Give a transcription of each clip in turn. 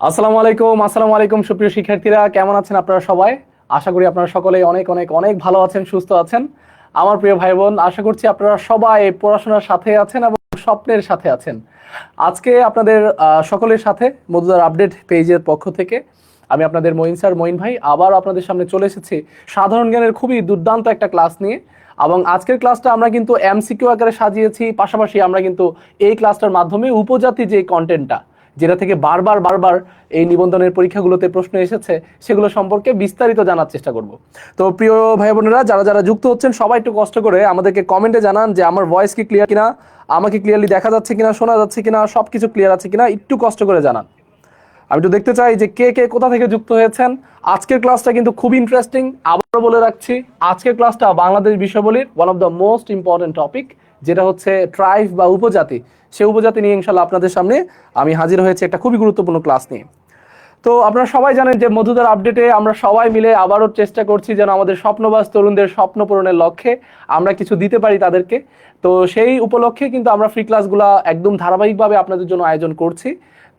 আসসালামু আলাইকুম সুপ্রিয় শিক্ষার্থীরা, কেমন আছেন আপনারা সবাই? আশা করি আপনারা সকলেই অনেক অনেক অনেক ভালো আছেন, সুস্থ আছেন। আমার প্রিয় ভাই বোন, আশা করছি আপনারা সবাই পড়াশোনার সাথে আছেন এবং স্বপ্নের সাথে আছেন। আজকে আপনাদের সকলের সাথে মধুদার আপডেট পেজের পক্ষ থেকে আমি আপনাদের মঈন স্যার, মঈন ভাই আবার আপনাদের সামনে চলে এসেছি সাধারণ জ্ঞানের খুবই দুর্দান্ত একটা ক্লাস নিয়ে। এবং আজকের ক্লাসটা আমরা কিন্তু এমসিকিউ আকারে সাজিয়েছি, পাশাপাশি আমরা কিন্তু এই ক্লাসটার মাধ্যমে উপজাতি যে কন্টেন্টটা, যেটা থেকে বারবার বারবার এই নিবন্ধনের পরীক্ষাগুলোতে প্রশ্ন এসেছে, সেগুলো সম্পর্কে বিস্তারিত জানার চেষ্টা করব। তো প্রিয় ভাই বোনেরা, যারা যারা যুক্ত হচ্ছেন সবাই একটু কষ্ট করে আমাদেরকে কমেন্টে জানান যে আমার ভয়েস কি ক্লিয়ার কিনা, আমাকে ক্লিয়ারলি দেখা যাচ্ছে কিনা, শোনা যাচ্ছে কিনা, সবকিছু ক্লিয়ার আছে কিনা একটু কষ্ট করে জানান। আমি একটু দেখতে চাই যে কে কে কোথা থেকে যুক্ত হয়েছেন। আজকের ক্লাসটা কিন্তু খুব ইন্টারেস্টিং, আবারও বলে রাখছি আজকের ক্লাসটা বাংলাদেশ বিষয়াবলীর one of the most important topic, যেটা হচ্ছে ট্রাইব বা উপজাতি। সেই উপজাতি নিয়ে ইনশাল্লাহ আপনাদের সামনে আমি হাজির হয়েছি একটা খুবই গুরুত্বপূর্ণ ক্লাস নিয়ে। তো আপনারা সবাই জানেন যে মধুদার আপডেটে আমরা সবাই মিলে আবারও চেষ্টা করছি যেন আমাদের স্বপ্নবাজ তরুণদের স্বপ্ন পূরণের লক্ষ্যে আমরা কিছু দিতে পারি তাদেরকে। তো সেই উপলক্ষে কিন্তু আমরা ফ্রি ক্লাসগুলো একদম ধারাবাহিকভাবে আপনাদের জন্য আয়োজন করছি।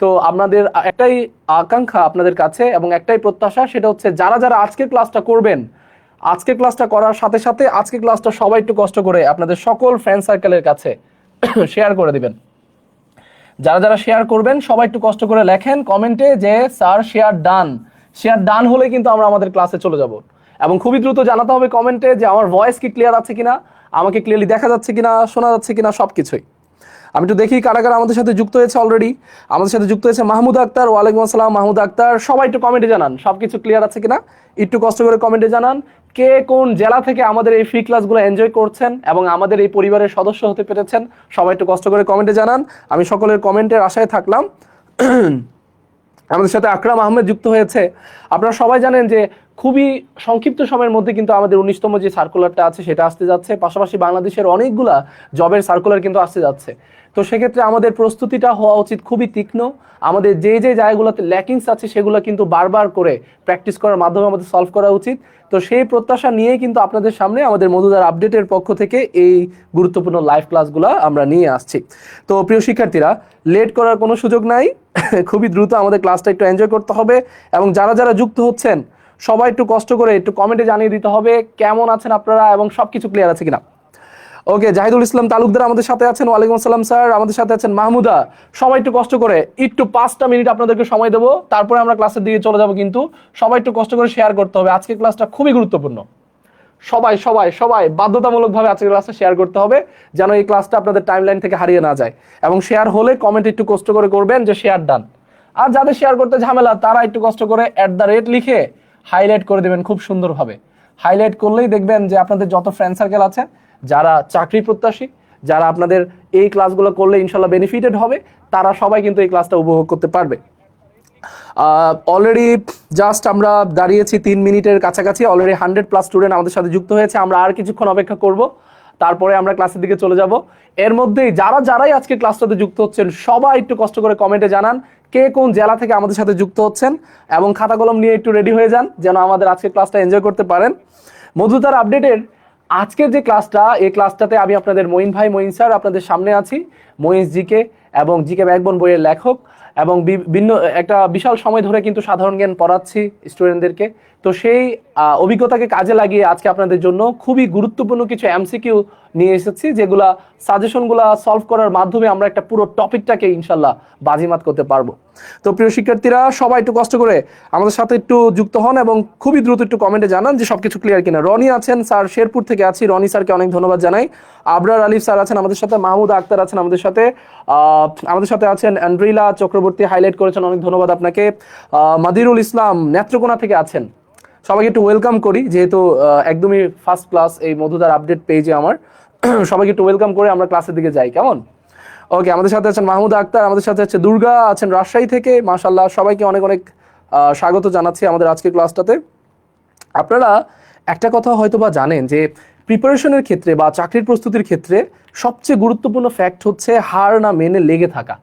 তো আপনাদের একটাই আকাঙ্ক্ষা আপনাদের কাছে এবং একটাই প্রত্যাশা, সেটা হচ্ছে যারা যারা আজকের ক্লাসটা করবেন, আজকের ক্লাসটা করার সাথে সাথে আজকের ক্লাসটা সবাই একটু কষ্ট করে আপনাদের সকল ফ্রেন্ড সার্কেলের কাছে শেয়ার করে দিবেন। যারা যারা শেয়ার করবেন সবাই একটু কষ্ট করে লেখেন কমেন্টে যে sir share done. Share done হলে কিন্তু আমরা আমাদের ক্লাসে চলে যাব। এবং খুবই দ্রুত জানাতে হবে কমেন্টে যে আমার ভয়েস কি ক্লিয়ার আছে কিনা, আমাকে ক্লিয়ারলি দেখা যাচ্ছে কিনা, শোনা যাচ্ছে কিনা, সবকিছুই। আমি একটু দেখি কারা কারা আমাদের সাথে যুক্ত হয়েছে অলরেডি। আমাদের সাথে যুক্ত হয়েছে মাহমুদ আক্তার। ওয়ালাইকুম আসসালাম মাহমুদ আক্তার। সবাই একটু কমেন্টে জানান সবকিছু ক্লিয়ার আছে কিনা, একটু কষ্ট করে কমেন্টে জানান। কে কোন জেলা থেকে আমাদের এই ফ্রি ক্লাসগুলো এনজয় করছেন এবং আমাদের এই পরিবারের সদস্য হতে পেরেছেন, সবাই একটু কষ্ট করে কমেন্টে জানান। আমি সকলের কমেন্টের আশায় থাকলাম। আমাদের সাথে আকরাম আহমেদ যুক্ত হয়েছে। আপনারা সবাই জানেন যে খুবই সংক্ষিপ্ত সময়ের মধ্যে কিন্তু আমাদের 19তম যে সার্কুলারটা আছে সেটা আসতে যাচ্ছে, পাশাপাশি বাংলাদেশের অনেকগুলা জবের সার্কুলার কিন্তু আসতে যাচ্ছে। তো সেক্ষেত্রে আমাদের প্রস্তুতিটা হওয়া উচিত খুবই তীক্ষ্ণ। আমাদের যে যে জায়গাগুলোতে ল্যাকিংস আছে সেগুলো কিন্তু বারবার করে প্র্যাকটিস করার মাধ্যমে আমাদের সলভ করা উচিত। তো সেই প্রত্যাশা নিয়েই কিন্তু আপনাদের সামনে আমাদের মধুদার আপডেটের পক্ষ থেকে এই গুরুত্বপূর্ণ লাইভ ক্লাসগুলো আমরা নিয়ে আসছি। তো প্রিয় শিক্ষার্থীরা, লেট করার কোনো সুযোগ নাই, খুবই দ্রুত আমাদের ক্লাসটা একটু এনজয় করতে হবে। এবং যারা যারা যুক্ত হচ্ছেন সবাই একটু কষ্ট করে একটু কমেন্টে জানিয়ে দিতে হবে কেমন আছেন আপনারা এবং সবকিছু ক্লিয়ার আছে কিনা। ওকে, জাহিদুল ইসলাম তালুকদার আমাদের সাথে আছেন। ওয়ালাইকুম আসসালাম স্যার। আমাদের সাথে আছেন মাহমুদা। সবাই একটু কষ্ট করে একটু 5টা মিনিট আপনাদেরকে সময় দেবো, তারপরে আমরা ক্লাসের দিকে চলে যাব। কিন্তু সবাই একটু কষ্ট করে শেয়ার করতে হবে, আজকের ক্লাসটা খুবই গুরুত্বপূর্ণ। সবাই সবাই সবাই বাধ্যতামূলকভাবে আজকের ক্লাসটা শেয়ার করতে হবে যেন এই ক্লাসটা আপনাদের টাইমলাইন থেকে হারিয়ে না যায়। এবং শেয়ার হলে কমেন্ট একটু কষ্ট করে করবেন যে শেয়ার ডান। আর যাদের শেয়ার করতে ঝামেলা তারা একটু কষ্ট করে @ লিখে হাইলাইট করে দেবেন খুব সুন্দরভাবে। হাইলাইট করলেই দেখবেন যে আপনাদের যত ফ্রেন্ড সার্কেল আছে, যারা চাকরি প্রত্যাশী, যারা আপনাদের এই ক্লাসগুলো করলে ইনশাল্লাহ বেনিফিটেড হবে, তারা সবাই কিন্তু এই ক্লাসটা উপভোগ করতে পারবে। অলরেডি জাস্ট আমরা দাঁড়িয়েছি 3 মিনিটের কাছাকাছি। অলরেডি 100+ স্টুডেন্ট আমাদের সাথে যুক্ত হয়েছে। আমরা আর কিছুক্ষণ অপেক্ষা করব, তারপরে আমরা ক্লাসের দিকে চলে যাব। এর মধ্যেই যারাই আজকে ক্লাসটাতে যুক্ত হচ্ছেন সবাই একটু কষ্ট করে কমেন্টে জানান কে কোন জেলা থেকে আমাদের সাথে যুক্ত হচ্ছেন এবং খাতা কলম নিয়ে একটু রেডি হয়ে যান যেন আমাদের আজকের ক্লাসটা এনজয় করতে পারেন। মধুদার আপডেটের আজকের যে ক্লাসটা, এই ক্লাসটাতে আমি আপনাদের মঈন ভাই, মঈন স্যার আপনাদের সামনে আছি। মঈন জিকে এবং জিকে ব্যাকবোন বইয়ের লেখক এবং বিভিন্ন একটা বিশাল সময় ধরে কিন্তু সাধারণ জ্ঞান পড়াচ্ছি স্টুডেন্টদেরকে। তো সেই অভিজ্ঞতাকে কাজে লাগিয়ে আজকে আপনাদের জন্য খুবই গুরুত্বপূর্ণ কিছু এমসিকিউ নিয়ে এসেছি, যেগুলা সাজেশনগুলা সলভ করার মাধ্যমে আমরা একটা পুরো টপিকটাকে ইনশাল্লাহ বাজিমাত করতে পারবো। তো প্রিয় শিক্ষার্থীরা, সবাই একটু কষ্ট করে আমাদের সাথে একটু যুক্ত হন এবং খুবই দ্রুত একটু কমেন্টে জানান যে সবকিছু ক্লিয়ার কিনা। রনি আছেন স্যার, শেরপুর থেকে আছি। রনি স্যারকে অনেক ধন্যবাদ জানাই। আবরার আলিফ স্যার আছেন আমাদের সাথে। মাহমুদ আক্তার আছেন আমাদের সাথে। আছেন অ্যান্ড্রিলা চক্রবর্তী, হাইলাইট করেছেন, অনেক ধন্যবাদ আপনাকে। মাদিরুল ইসলাম নেত্রকোনা থেকে আছেন। সবাইকে একটু ওয়েলকাম করি, যেহেতু একদমই ফার্স্ট ক্লাস এই মধুদার আপডেট পেজে আমার। সবাইকে একটু ওয়েলকাম করে আমরা ক্লাসের দিকে যাই, কেমন? ওকে, আমাদের সাথে আছেন মাহমুদ আক্তার, আমাদের সাথে আছে দুর্গা আছেন রাজশাহী থেকে। মাশাআল্লাহ, সবাইকে অনেক অনেক স্বাগত জানাচ্ছি আমাদের আজকের ক্লাসটাতে। আপনারা একটা কথা হয়তো বা জানেন যে প্রিপারেশনের ক্ষেত্রে বা চাকরির প্রস্তুতির ক্ষেত্রে সবচেয়ে গুরুত্বপূর্ণ ফ্যাক্ট হচ্ছে হার না মেনে লেগে থাকা।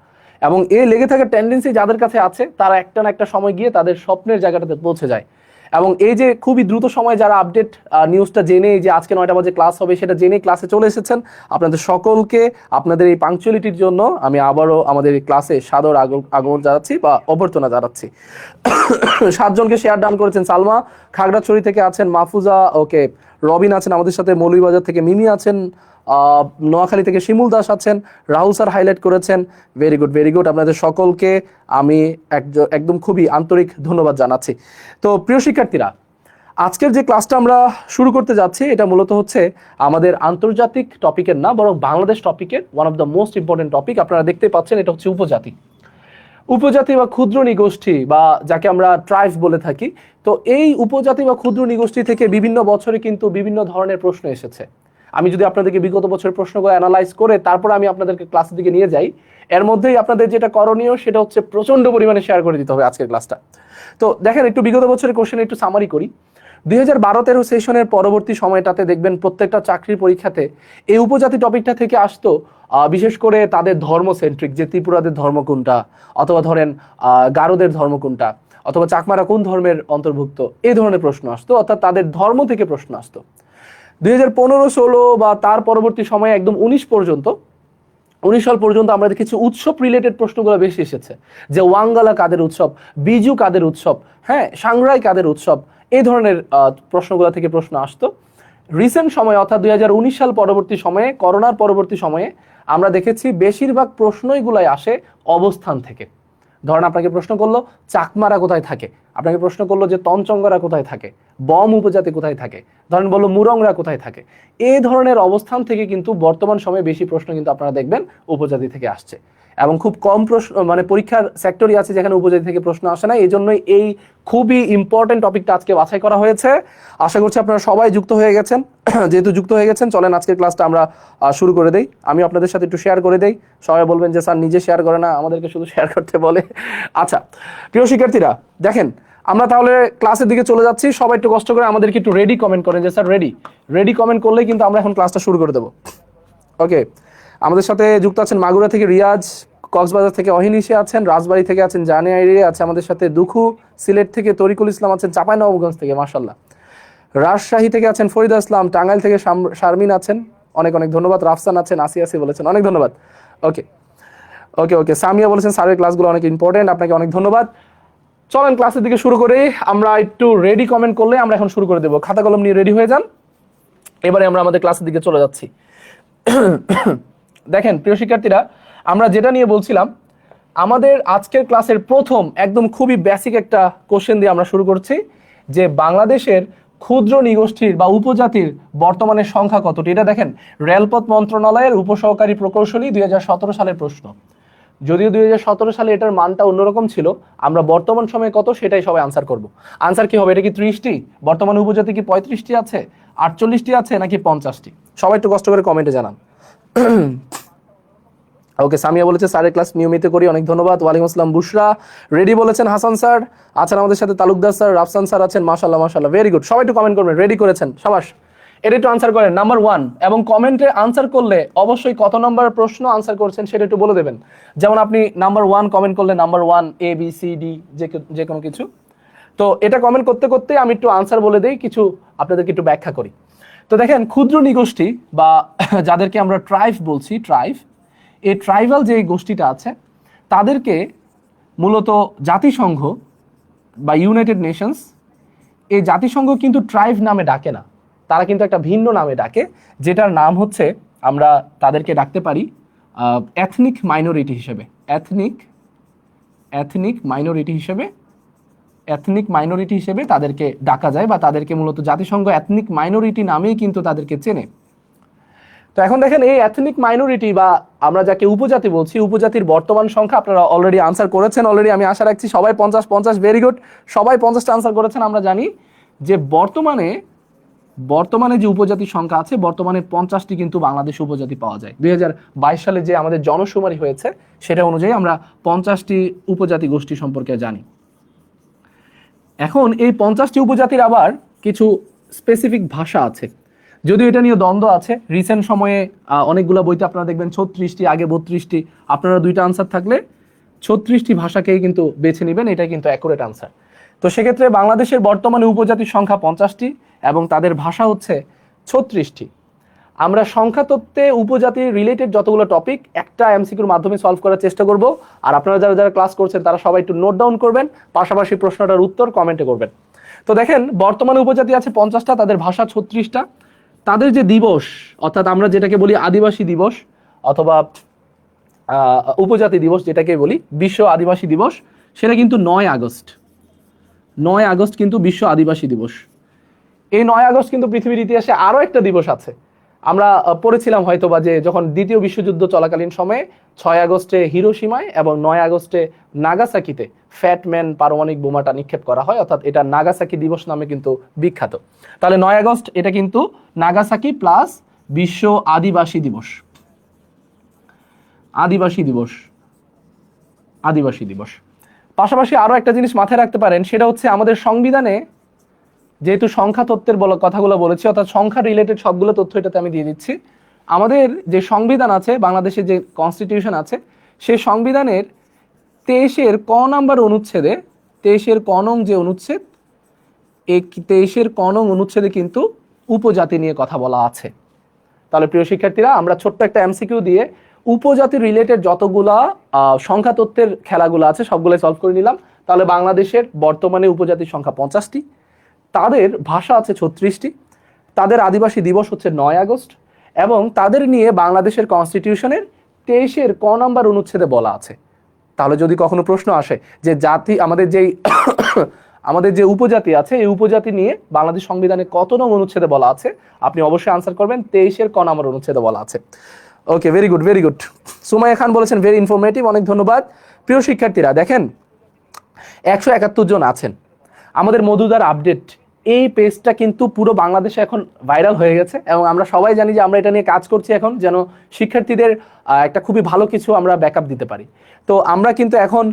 এবং এই লেগে থাকার টেন্ডেন্সি যাদের কাছে আছে তারা একটা না একটা সময় গিয়ে তাদের স্বপ্নের জায়গাটাতে পৌঁছে যায়। এবং এই যে খুবই দ্রুত সময় যারা আপডেট নিউজটা জেনে যে আজকে 9টা বাজে ক্লাস হবে সেটা জেনে ক্লাসে চলে এসেছেন, আপনাদের সকলকে আপনাদের এই পাংচুয়ালিটির জন্য আমি আবারও আমাদের এই ক্লাসে সাদর আগমন জানাচ্ছি বা অভ্যর্থনা জানাচ্ছি। 7 জনকে শেয়ার ডান করেছেন। সালমা খাগড়াছড়ি থেকে আছেন, মাহফুজা ওকে, রবিন আছেন আমাদের সাথে, মৌলভীবাজার থেকে মিমি আছেন, নোয়াখালী থেকে শিমুল দাস আছেন, রাহুল স্যার হাইলাইট করেছেন। ভেরি গুড ভেরি গুড, আপনাদের সকলকে আমি একদম খুবই আন্তরিক ধন্যবাদ জানাচ্ছি। তো প্রিয় শিক্ষার্থীরা, আজকের যে ক্লাসটা আমরা শুরু করতে যাচ্ছি এটা মূলত হচ্ছে আমাদের আন্তর্জাতিক টপিকের না, বরং বাংলাদেশ টপিকের one of the most important topic. আপনারা দেখতে পাচ্ছেন এটা হচ্ছে উপজাতি। উপজাতি বা ক্ষুদ্র নিগোষ্ঠী বা যাকে আমরা ট্রাইব বলে থাকি। তো এই উপজাতি বা ক্ষুদ্র নিগোষ্ঠী থেকে বিভিন্ন বছরে কিন্তু বিভিন্ন ধরনের প্রশ্ন এসেছে। আমি যদি আপনাদেরকে বিগত বছরের প্রশ্নগুলো অ্যানালাইজ করে তারপর আমি আপনাদেরকে ক্লাসের দিকে নিয়ে যাই, এর মধ্যেই আপনাদের যেটা করণীয় সেটা হচ্ছে প্রচন্ড পরিমাণে শেয়ার করে দিতে হবে আজকের ক্লাসটা। তো দেখেন একটু বিগত বছরের কোশ্চেন একটু সামারি করি। 2012-13 সেশনের পরবর্তী সময়টাতে দেখবেন প্রত্যেকটা চাকরির পরীক্ষাতে এই উপজাতি টপিকটা থেকে আসতো, বিশেষ করে তাদের ধর্ম সেন্ট্রিক, যে ত্রিপুরাদের ধর্ম কোনটা, অথবা ধরেন গারোদের ধর্ম কোনটা, অথবা চাকমারা কোন ধর্মের অন্তর্ভুক্ত, এই ধরনের প্রশ্ন আসতো, অর্থাৎ তাদের ধর্ম থেকে প্রশ্ন আসতো। 2015-16 বা তার পরবর্তী সময়ে একদম 19 সাল পর্যন্ত আমরা দেখেছি উৎসব রিলেটেড প্রশ্নগুলো বেশি এসেছে, যে ওয়াঙ্গালা কাদের উৎসব, বিজু কাদের উৎসব, হ্যাঁ সাংরাই কাদের উৎসব, এই ধরনের প্রশ্নগুলো থেকে প্রশ্ন আসতো। রিসেন্ট সময়ে অর্থাৎ 2019 সাল পরবর্তী সময়ে, করোনার পরবর্তী সময়ে আমরা দেখেছি বেশিরভাগ প্রশ্নইগুলাই আসে অবস্থান থেকে। ধরেন আপনাকে প্রশ্ন করলো চাকমারা কোথায় থাকে, আপনাকে প্রশ্ন করলো যে তঞ্চঙ্গরা কোথায় থাকে, বম উপজাতি কোথায় থাকে, ধরেন বললো মুরংরা কোথায় থাকে। এই ধরনের অবস্থান থেকে কিন্তু বর্তমান সময়ে বেশি প্রশ্ন কিন্তু আপনারা দেখবেন উপজাতি থেকে আসছে, এবং খুব কম প্রশ্ন মানে পরীক্ষার সেক্টরই আছে যেখানে উপজাতি থেকে প্রশ্ন আসে না। এই জন্যই এই খুবই ইম্পর্টেন্ট টপিকটা আজকে বাছাই করা হয়েছে। আশা করছি আপনারা সবাই যুক্ত হয়ে গেছেন। যেহেতু যুক্ত হয়ে গেছেন, চলেন আজকের ক্লাসটা আমরা শুরু করে দেই। আমি আপনাদের সাথে একটু শেয়ার করে দেই। সবাই বলবেন যে স্যার নিজে শেয়ার করে না, আমাদেরকে শুধু শেয়ার করতে বলে। আচ্ছা প্রিয় শিক্ষার্থীরা, দেখেন আমরা তাহলে ক্লাসের দিকে চলে যাচ্ছি। সবাই একটু কষ্ট করে আমাদেরকে একটু রেডি কমেন্ট করেন যে স্যার রেডি কমেন্ট করলেই কিন্তু আমরা এখন ক্লাসটা শুরু করে দেবো। ওকে, আমাদের সাথে যুক্ত আছেন মাগুরা থেকে রিয়াজ, কক্সবাজার থেকে অহিনিশে আছেন, রাজবাড়ী থেকে আছেন জানিয়াইরে আছে আমাদের সাথে দুখু, সিলেট থেকে তরিকুল ইসলাম আছেন, চাঁপাইনবাবগঞ্জ থেকে মাশাআল্লাহ, রাজশাহী থেকে আছেন ফরিদা ইসলাম, টাঙ্গাইল থেকে শারমিন আছেন, অনেক অনেক ধন্যবাদ, রাফসান আছেন, আসি বলেছেন, অনেক ধন্যবাদ। ওকে ওকে ওকে, সামিয়া বলেছেন স্যারের ক্লাসগুলো অনেক ইম্পর্টেন্ট, আপনাকে অনেক ধন্যবাদ। চলেন ক্লাসের দিকে শুরু করি। আমরা একটু রেডি কমেন্ট করলে আমরা এখন শুরু করে দেবো। খাতা কলম নিয়ে রেডি হয়ে যান। এবারে আমরা আমাদের ক্লাসের দিকে চলে যাচ্ছি। দেখেন প্রিয় শিক্ষার্থীরা, আমরা যেটা নিয়ে বলছিলাম, আমাদের আজকের ক্লাসের প্রথম একদম খুবই বেসিক একটা কোশ্চেন দিয়ে আমরা শুরু করছি, যে বাংলাদেশের ক্ষুদ্র নিগোষ্ঠীর বা উপজাতির বর্তমানে সংখ্যা কতটি। এটা দেখেন রেলপথ মন্ত্রণালয়ের উপসহকারী প্রকৌশলী 2017 সালের প্রশ্ন। যদিও 2017 সালে এটার মানটা অন্যরকম ছিল, আমরা বর্তমান সময়ে কত সেটাই সবাই আনসার করব। আনসার কি হবে? এটা কি 30টি? বর্তমানে উপজাতি কি 35টি আছে, 48টি আছে, নাকি 50টি? সবাই একটু কষ্ট করে কমেন্টে জানান। ওকে, সামিয়া বলেছে স্যারের ক্লাস নিয়মিত করি, অনেক ধন্যবাদ। ওয়ালাইকুম আসসালাম। বুশরা রেডি বলেছেন, হাসান স্যার আছেন আমাদের সাথে, তালুকদার স্যার, রাফসান স্যার আছেন, মাশাআল্লাহ মাশাআল্লাহ, ভেরি গুড। সবাই একটু কমেন্ট করবেন, রেডি করেছেন, সাবাস। এটা একটু আনসার করেন নাম্বার 1, এবং কমেন্টে আনসার করলে অবশ্যই কত নম্বর প্রশ্ন আনসার করছেন সেটা একটু বলে দেবেন। যেমন আপনি নাম্বার 1 কমেন্ট করলে নাম্বার 1 ABCD যে কোনো কিছু। তো এটা কমেন্ট করতে করতে আমি একটু আনসার বলে দেই, কিছু আপনাদেরকে একটু ব্যাখ্যা করি। তো দেখেন ক্ষুদ্র নিগোষ্ঠী বা যাদেরকে আমরা ট্রাইব বলছি, এই ট্রাইবাল যে গোষ্ঠীটা আছে তাদেরকে মূলত জাতিসংঘ বা ইউনাইটেড নেশনস, এই জাতিসংঘ কিন্তু ট্রাইব নামে ডাকে না, তারা কিন্তু একটা ভিন্ন নামে ডাকে, যেটার নাম হচ্ছে আমরা তাদেরকে ডাকতে পারি এথনিক মাইনরিটি হিসেবে। এথনিক মাইনরিটি হিসেবে তাদেরকে ডাকা যায়, বা তাদেরকে মূলত জাতিসংঘ এথনিক মাইনরিটি নামেই কিন্তু তাদেরকে চেনে। তো এখন দেখেন এই এথনিক মাইনরিটি বা আমরা যাকে উপজাতি বলছি, উপজাতির বর্তমান সংখ্যা আপনারা অলরেডি আনসার করেছেন। অলরেডি আমি আশা রাখছি সবাই 50, ভেরি গুড, সবাই 50টা আনসার করেছেন। আমরা জানি যে বর্তমানে যে উপজাতি সংখ্যা আছে, বর্তমানে 50টি কিন্তু বাংলাদেশ উপজাতি পাওয়া যায়। 2022 সালে যে আমাদের জনশুমারি হয়েছে সেটা অনুযায়ী আমরা 50টি উপজাতি গোষ্ঠী সম্পর্কে জানি। এখন এই 50টি উপজাতির আবার কিছু স্পেসিফিক ভাষা আছে, যদিও এটা নিয়ে দ্বন্দ্ব আছে। রিসেন্ট সময়ে অনেকগুলো বইতে আপনারা দেখবেন 36টি, আগে 32টি। আপনারা দুইটা আনসার থাকলে 36টি ভাষাকেই কিন্তু বেছে নেবেন, এটা কিন্তু অ্যাকুরেট আনসার। তো সেক্ষেত্রে বাংলাদেশের বর্তমানে উপজাতির সংখ্যা 50টি এবং তাদের ভাষা হচ্ছে 36টি। আমরা সংখ্যা তত্ত্বে উপজাতি রিলেটেড যতগুলো টপিক একটা এমসিকিউর মাধ্যমে সলভ করার চেষ্টা করব। আর আপনারা যারা যারা ক্লাস করছেন তারা সবাই একটু নোট ডাউন করবেন, পাশাপাশি প্রশ্নটার উত্তর কমেন্টে করবেন। তো দেখেন, বর্তমানে উপজাতি আছে 50টা, তাদের ভাষা 36টা। তাদের যে দিবস, অর্থাৎ আমরা যেটাকে বলি আদিবাসী দিবস অথবা উপজাতি দিবস যেটাকে বলি, বিশ্ব আদিবাসী দিবস, সেটা কিন্তু 9 আগস্ট। 9 আগস্ট কিন্তু বিশ্ব আদিবাসী দিবস। এই 9 আগস্ট কিন্তু পৃথিবীর ইতিহাসে আরো একটা দিবস আছে। আমরা পড়েছিলাম হয়তোবা যে যখন দ্বিতীয় বিশ্বযুদ্ধ চলাকালীন সময়ে 6 আগস্টে হিরোশিমায় এবং 9 আগস্টে নাগাসাকিতে ফ্যাটম্যান পারমাণবিক বোমাটা নিক্ষেপ করা হয়, অর্থাৎ এটা নাগাসাকি দিবস নামে কিন্তু বিখ্যাত। তাহলে 9 আগস্ট এটা কিন্তু নাগাসাকি প্লাস বিশ্ব আদিবাসী দিবস। আদিবাসী দিবস, আদিবাসী দিবস। পাশাপাশি আরো একটা জিনিস মাথায় রাখতে পারেন, সেটা হচ্ছে আমাদের সংবিধানে যেহেতু সংখ্যা তত্ত্বের কথাগুলো বলেছি, অর্থাৎ সংখ্যা রিলেটেড সবগুলো তথ্য এটাতে আমি দিয়ে দিচ্ছি। আমাদের যে সংবিধান আছে, বাংলাদেশের যে কনস্টিটিউশন আছে, সেই সংবিধানের 23-এর ক নাম্বার অনুচ্ছেদে, 23-এর ক নং যে অনুচ্ছেদ, এই 23-এর ক নং অনুচ্ছেদে কিন্তু উপজাতি নিয়ে কথা বলা আছে। তাহলে প্রিয় শিক্ষার্থীরা, আমরা ছোট্ট একটা এমসিকিউ দিয়ে উপজাতি রিলেটেড যতগুলা সংখ্যা তত্ত্বের খেলাগুলো আছে সবগুলো সলভ করে নিলাম। তাহলে বাংলাদেশের বর্তমানে উপজাতির সংখ্যা 50টি, তাদের ভাষা আছে 36টি, তাদের আদিবাসী দিবস হচ্ছে 9 আগস্ট, এবং তাদের নিয়ে বাংলাদেশের কনস্টিটিউশনের 23-এর ক নাম্বার অনুচ্ছেদে বলা আছে। তাহলে যদি কখনো প্রশ্ন আসে যে জাতি আমাদের যে উপজাতি আছে, এই উপজাতি নিয়ে বাংলাদেশ সংবিধানে কত নং অনুচ্ছেদে বলা আছে, আপনি অবশ্যই আনসার করবেন 23-এর ক নাম্বার অনুচ্ছেদে বলা আছে। Okay, very good, very good. Sumaiya Khan বলেছেন ভেরি ইনফরমেটিভ, অনেক ধন্যবাদ। প্রিয় শিক্ষার্থীরা, দেখেন 171 জন আছেন। আমাদের মধুদার আপডেট এই পেজটা কিন্তু পুরো বাংলাদেশে এখন ভাইরাল হয়ে গেছে, এবং আমরা সবাই জানি যে আমরা এটা নিয়ে কাজ করছি এখন, যেন শিক্ষার্থীদের একটা খুবই ভালো কিছু আমরা ব্যাকআপ দিতে পারি। তো আমরা কিন্তু এখন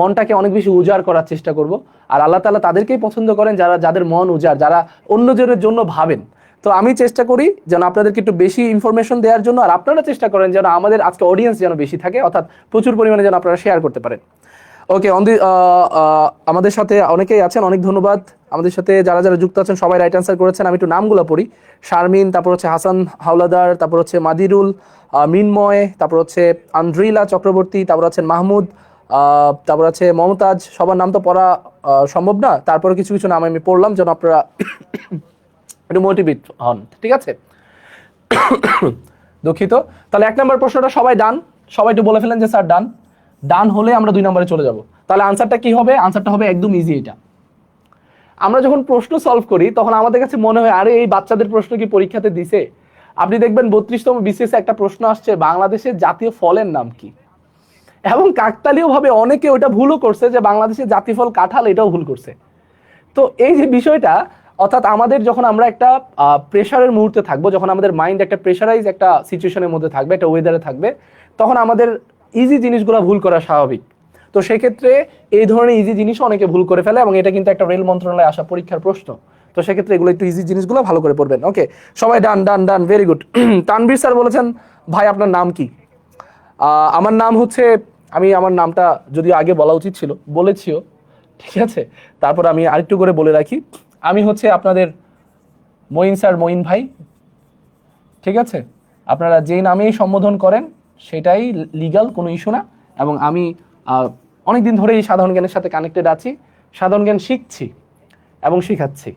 মনটাকে অনেক বেশি উজাড় করার চেষ্টা করব। আর আল্লাহ তাআলা তাদেরকেই পছন্দ করেন যাদের মন উজাড়, যারা অন্যজনের জন্য ভাবেন। তো আমি চেষ্টা করি যেন আপনাদেরকে একটু বেশি ইনফরমেশন দেওয়ার জন্য, আর আপনারা চেষ্টা করেন যেন আমাদের আজকে অডিয়েন্স যেন বেশি থাকে, অর্থাৎ প্রচুর পরিমাণে যেন আপনারা শেয়ার করতে পারেন। ওকে, আমাদের সাথে অনেকেই আছেন, অনেক ধন্যবাদ। আমাদের সাথে যারা যারা যুক্ত আছেন সবাই রাইট অ্যান্সার করেছেন। আমি একটু নামগুলো পড়ি। শারমিন, তারপর হচ্ছে হাসান হাওলাদার, তারপর হচ্ছে মাদিরুল, মিনময়, তারপর হচ্ছে আন্দ্রিলা চক্রবর্তী, তারপর হচ্ছেন মাহমুদ, তারপর হচ্ছে মমতাজ। সবার নাম তো পড়া সম্ভব না, তারপরে কিছু কিছু নাম আমি পড়লাম যেন আপনারা একটু মোটিভেট হন, ঠিক আছে? দুঃখিত। তাহলে 1 নম্বর প্রশ্নটা সবাই ডান, সবাই একটু বলে ফেলেন যে স্যার ডান। ডান হলে আমরা 2 নম্বরে চলে যাব। তাহলে আনসারটা কি হবে? আনসারটা হবে একদম ইজি। এটা আমরা যখন প্রশ্ন সলভ করি তখন আমাদের কাছে মনে হয় আরে এই বাচ্চাদের প্রশ্ন কি পরীক্ষাতে দিছে। আপনি দেখবেন 32তম বিসিএস একটা প্রশ্ন আসছে, বাংলাদেশের জাতীয় ফলের নাম কি, এবং কাকতালীয় ভাবে অনেকে ওটা ভুলও করছে যে বাংলাদেশের জাতীয় ফল কাঁঠাল, এটাও ভুল করছে। তো এই যে বিষয়টা, অর্থাৎ আমাদের যখন আমরা একটা প্রেশারের মুহূর্তে থাকবো, যখন আমাদের মাইন্ড একটা প্রেশারাইজ একটা সিচুয়েশনের মধ্যে থাকবে, একটা ওয়েদারে থাকবে, তখন আমাদের ইজি জিনিসগুলো ভুল করা স্বাভাবিক। তো সেক্ষেত্রে এই ধরনের ইজি জিনিসও অনেকে ভুল করে ফেলে, এবং এটা কিন্তু একটা রেল মন্ত্রণালয়ে আসা পরীক্ষার প্রশ্ন। তো সেক্ষেত্রে এগুলো একটু ইজি জিনিসগুলো ভালো করে পড়বেন। ওকে, সবাই ডান done done, very good. Tanvir sir বলেছেন ভাই আপনার নাম কি? আমার নাম হচ্ছে, আমার নামটা যদিও আগে বলা উচিত ছিল, বলেছিও, ঠিক আছে, তারপর আমি আরেকটু করে বলে রাখি। আমি হচ্ছে আপনাদের মঈন স্যার, মঈন ভাই, ঠিক আছে? আপনারা যেই নামেই সম্বোধন করেন সেটাই লিগাল, কোনো ইস্যু না। এবং আমি অনেকদিন ধরে এই সাধারণ জ্ঞানের সাথে কানেক্টেড আছি, সাধারণ জ্ঞান শিখছি এবং শিখাচ্ছি,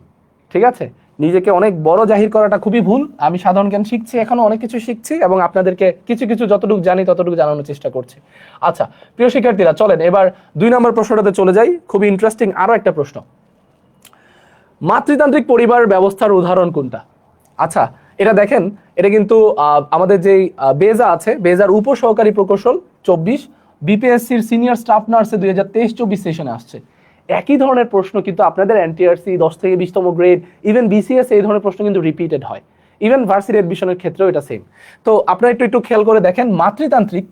ঠিক আছে? নিজেকে অনেক বড় জাহির করাটা খুবই ভুল। আমি সাধারণ জ্ঞান শিখছি, এখনো অনেক কিছু শিখছি, এবং আপনাদেরকে কিছু কিছু যতটুকু জানি ততটুকু জানানোর চেষ্টা করছি। আচ্ছা প্রিয় শিক্ষার্থীরা, চলেন এবার 2 নম্বর প্রশ্নটাতে চলে যাই। খুবই ইন্টারেস্টিং আরো একটা প্রশ্ন, মাতৃতান্ত্রিক পরিবার ব্যবস্থার উদাহরণ কোনটা? আচ্ছা এটা দেখেন, এটা কিন্তু আমাদের যেই বেজা আছে, বেজার উপসহকারী প্রকৌশল 24, বিপিএসসির সিনিয়র স্টাফ নার্সে 2023-24 সেশনে আসছে। একই ধরনের প্রশ্ন কিন্তু আপনাদের এনটিআরসি 10 থেকে 20তম গ্রেড, ইভেন বিসিএস, এই ধরনের প্রশ্ন কিন্তু রিপিটেড হয়। ইভেন ভার্সিটি এডমিশনের ক্ষেত্রেও এটা সেম। তো আপনারা একটু খেয়াল করে দেখেন, মাতৃতান্ত্রিক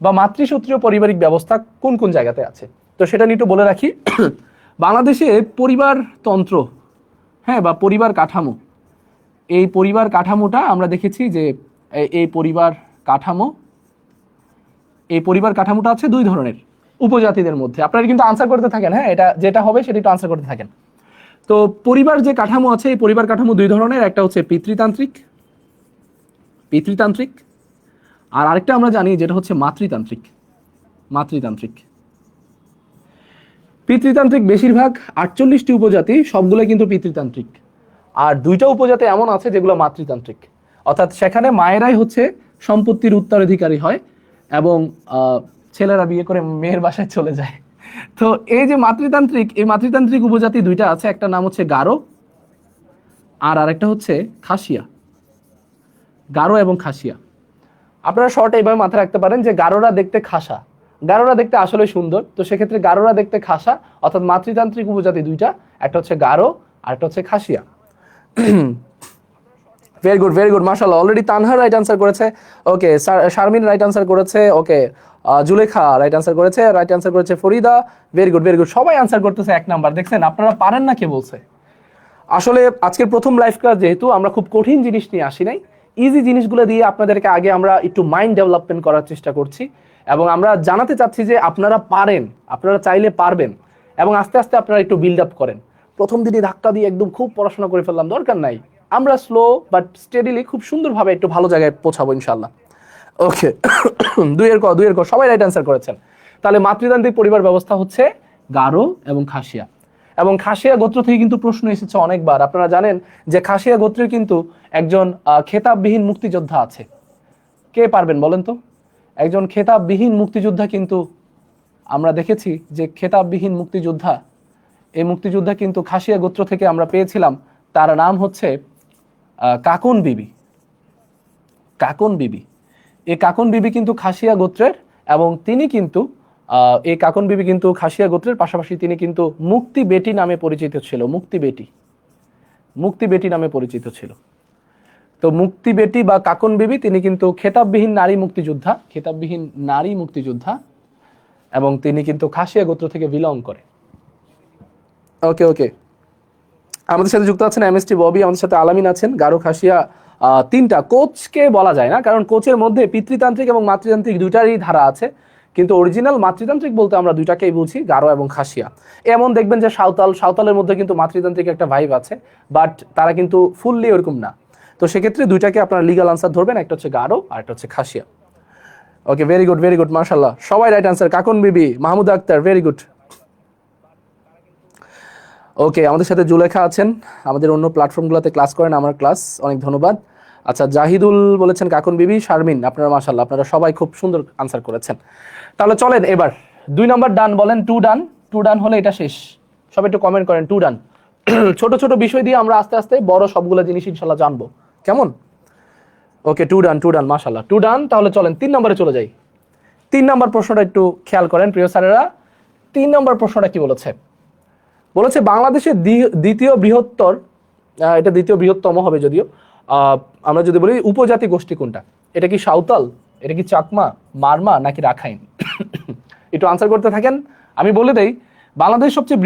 বা মাতৃসূত্রীয় পারিবারিক ব্যবস্থা কোন কোন জায়গাতে আছে। তো সেটা নিয়ে একটু বলে রাখি। বাংলাদেশে পরিবারতন্ত্র, হ্যাঁ, বা পরিবার কাঠামো, এই পরিবার কাঠামোটা আমরা দেখেছি যে এই পরিবার কাঠামোটা আছে 2 ধরনের, উপজাতিদের মধ্যে। আপনারা কিন্তু আনসার করতে থাকেন, হ্যাঁ, এটা যেটা হবে সেটা একটু আনসার করতে থাকেন। তো পরিবার যে কাঠামো আছে, এই পরিবার কাঠামো দুই ধরনের, একটা হচ্ছে পিতৃতান্ত্রিক, পিতৃতান্ত্রিক, আর আরেকটা আমরা জানি যেটা হচ্ছে মাতৃতান্ত্রিক, মাতৃতান্ত্রিক। পিতৃতান্ত্রিক বেশিরভাগ 48টি উপজাতি সবগুলো কিন্তু পিতৃতান্ত্রিক, আর 2টা উপজাতি এমন আছে যেগুলো মাতৃতান্ত্রিক, অর্থাৎ সেখানে মায়েরাই হচ্ছে সম্পত্তির উত্তরাধিকারী হয় এবং ছেলেরা বিয়ে করে মেয়ের বাসায় চলে যায়। তো এই যে মাতৃতান্ত্রিক, এই মাতৃতান্ত্রিক উপজাতি 2টা আছে, একটা নাম হচ্ছে গারো আর আরেকটা হচ্ছে খাসিয়া। গারো এবং খাসিয়া, আপনারা শর্ট এইভাবে মাথায় রাখতে পারেন যে গারোরা দেখতে খাসা, গারোরা দেখতে আসলে সুন্দর, তো সেক্ষেত্রে গারোরা দেখতে খাসা, অর্থাৎ মাতৃতান্ত্রিক উপজাতি 2টা, একটা হচ্ছে গারো আর একটা হচ্ছে Khasia. Very good, very good, মাশাআল্লাহ। অলরেডি তানহা রাইট আনসার করেছে, ওকে। শারমিন রাইট আনসার করেছে, ওকে। জুলেখা রাইট আনসার করেছে, রাইট আনসার করেছে Farida. Very good, very good, সবাই আনসার করতেছে 1 নাম্বার। দেখছেন আপনারা পারেন না কে বলছে। আসলে আজকের প্রথম লাইভ ক্লাস, যেহেতু আমরা খুব কঠিন জিনিস নিয়ে আসি নাই, ইজি জিনিসগুলো দিয়ে আপনাদেরকে আগে আমরা একটু মাইন্ড ডেভেলপমেন্ট করার চেষ্টা করছি, এবং আমরা জানাতে চাচ্ছি যে আপনারা পারেন, আপনারা চাইলে পারবেন, এবং আস্তে আস্তে আপনারা একটু বিল্ড আপ করেন। প্রথম দিনই ধাক্কা দিয়ে একদম খুব পড়াশোনা করে ফেললাম, দরকার নাই। আমরা স্লো বাট স্টেডিলি খুব সুন্দরভাবে একটু ভালো জায়গায় পৌঁছাবো ইনশাল্লাহ। ওকে, 2 এর ক সবাই রাইট অ্যান্সার করেছেন। তাহলে মাতৃতান্ত্রিক পরিবার ব্যবস্থা হচ্ছে গারো এবং খাসিয়া, এবং খাসিয়া গোত্র থেকে কিন্তু প্রশ্ন এসেছে অনেকবার। আপনারা জানেন যে খাসিয়া গোত্রের কিন্তু একজন খেতাববিহীন মুক্তিযোদ্ধা আছে। কে পারবেন বলেন তো? একজন খেতাববিহীন মুক্তিযোদ্ধা কিন্তু আমরা দেখেছি যে খেতাববিহীন মুক্তিযোদ্ধা, এই মুক্তিযোদ্ধা কিন্তু খাসিয়া গোত্র থেকে আমরা পেয়েছিলাম। তার নাম হচ্ছে কাকন বিবি। কাকন বিবি, এই কাকন বিবি কিন্তু খাসিয়া গোত্রের, এবং তিনি কিন্তু এই কাকন বিবি কিন্তু খাসিয়া গোত্রের পাশাপাশি তিনি কিন্তু মুক্তি বেটি নামে পরিচিত ছিল। মুক্তি বেটি, মুক্তি বেটি নামে পরিচিত ছিল। তো মুক্তি বেটি বা কাকন বিবি তিনি কিন্তু খেতাববিহীন নারী মুক্তিযোদ্ধা, খেতাববিহীন নারী মুক্তিযোদ্ধা, এবং তিনি কিন্তু খাসিয়া গোত্র থেকে বিলং করে। ওকে, ওকে, আমাদের সাথে যুক্ত আছেন এমএসটি ববি, আমাদের সাথে আলামিন আছেন। গারো খাসিয়া 3টা। কোচকে বলা যায় না, কারণ কোচের মধ্যে পিতৃতান্ত্রিক এবং মাতৃতান্ত্রিক 2টারই ধারা আছে, কিন্তু অরিজিনাল মাতৃতান্ত্রিক বলতে আমরা 2টাকেই বুঝি, গারো এবং খাসিয়া। এমন দেখবেন যে সাঁওতালের মধ্যে কিন্তু মাতৃতান্ত্রিক একটা ভাইব আছে, বাট তারা কিন্তু ফুললি ওরকম না। তো সেক্ষেত্রে 2টাকে আপনারা লিগাল আনসার ধরবেন, একটা হচ্ছে গারো আর একটা হচ্ছে খাসিয়া। ওকে, ভেরি গুড, ভেরি গুড, মাশাআল্লাহ, সবাই রাইট আনসার। কাকন বিবি, মাহমুদ আক্তার, ভেরি গুড। ওকে, আমাদের সাথে জুলেখা আছেন, আমাদের অন্য প্ল্যাটফর্মগুলোতে ক্লাস করেন, আমার ক্লাস, অনেক ধন্যবাদ। আচ্ছা, জাহিদুল বলেছেন কাকন বিবি, শারমিন, আপনারা মাশাআল্লাহ, আপনারা সবাই খুব সুন্দর আনসার করেছেন। তাহলে চলেন এবার 2 নাম্বার ডান বলেন। 2 ডান, 2 ডান হলে এটা শেষ। সবাই একটু কমেন্ট করেন 2 ডান। ছোট ছোট বিষয় দিয়ে আমরা আস্তে আস্তে বড় সবগুলো জিনিস ইনশাআল্লাহ জানবো, কেমন? ওকে, 2 ডান, 2 ডান, মাশাআল্লাহ, 2 ডান। তাহলে চলেন 3 নম্বরে চলে যাই। 3 নম্বর প্রশ্নটা একটু খেয়াল করেন প্রিয় স্যারেরা। 3 নম্বর প্রশ্নটা কি বলেছে? বলেছে বাংলাদেশের দ্বিতীয় বৃহত্তর, এটা দ্বিতীয় বৃহত্তম হবে যদিও, আমরা যদি বলি উপজাতি গোষ্ঠী কোনটা? এটা কি সাঁওতাল, এটা কি চাকমা, মারমা, নাকি রাখাইন? একটু আনসার করতে থাকেন। আমি বলে দেই, বাংলাদেশের সবচেয়ে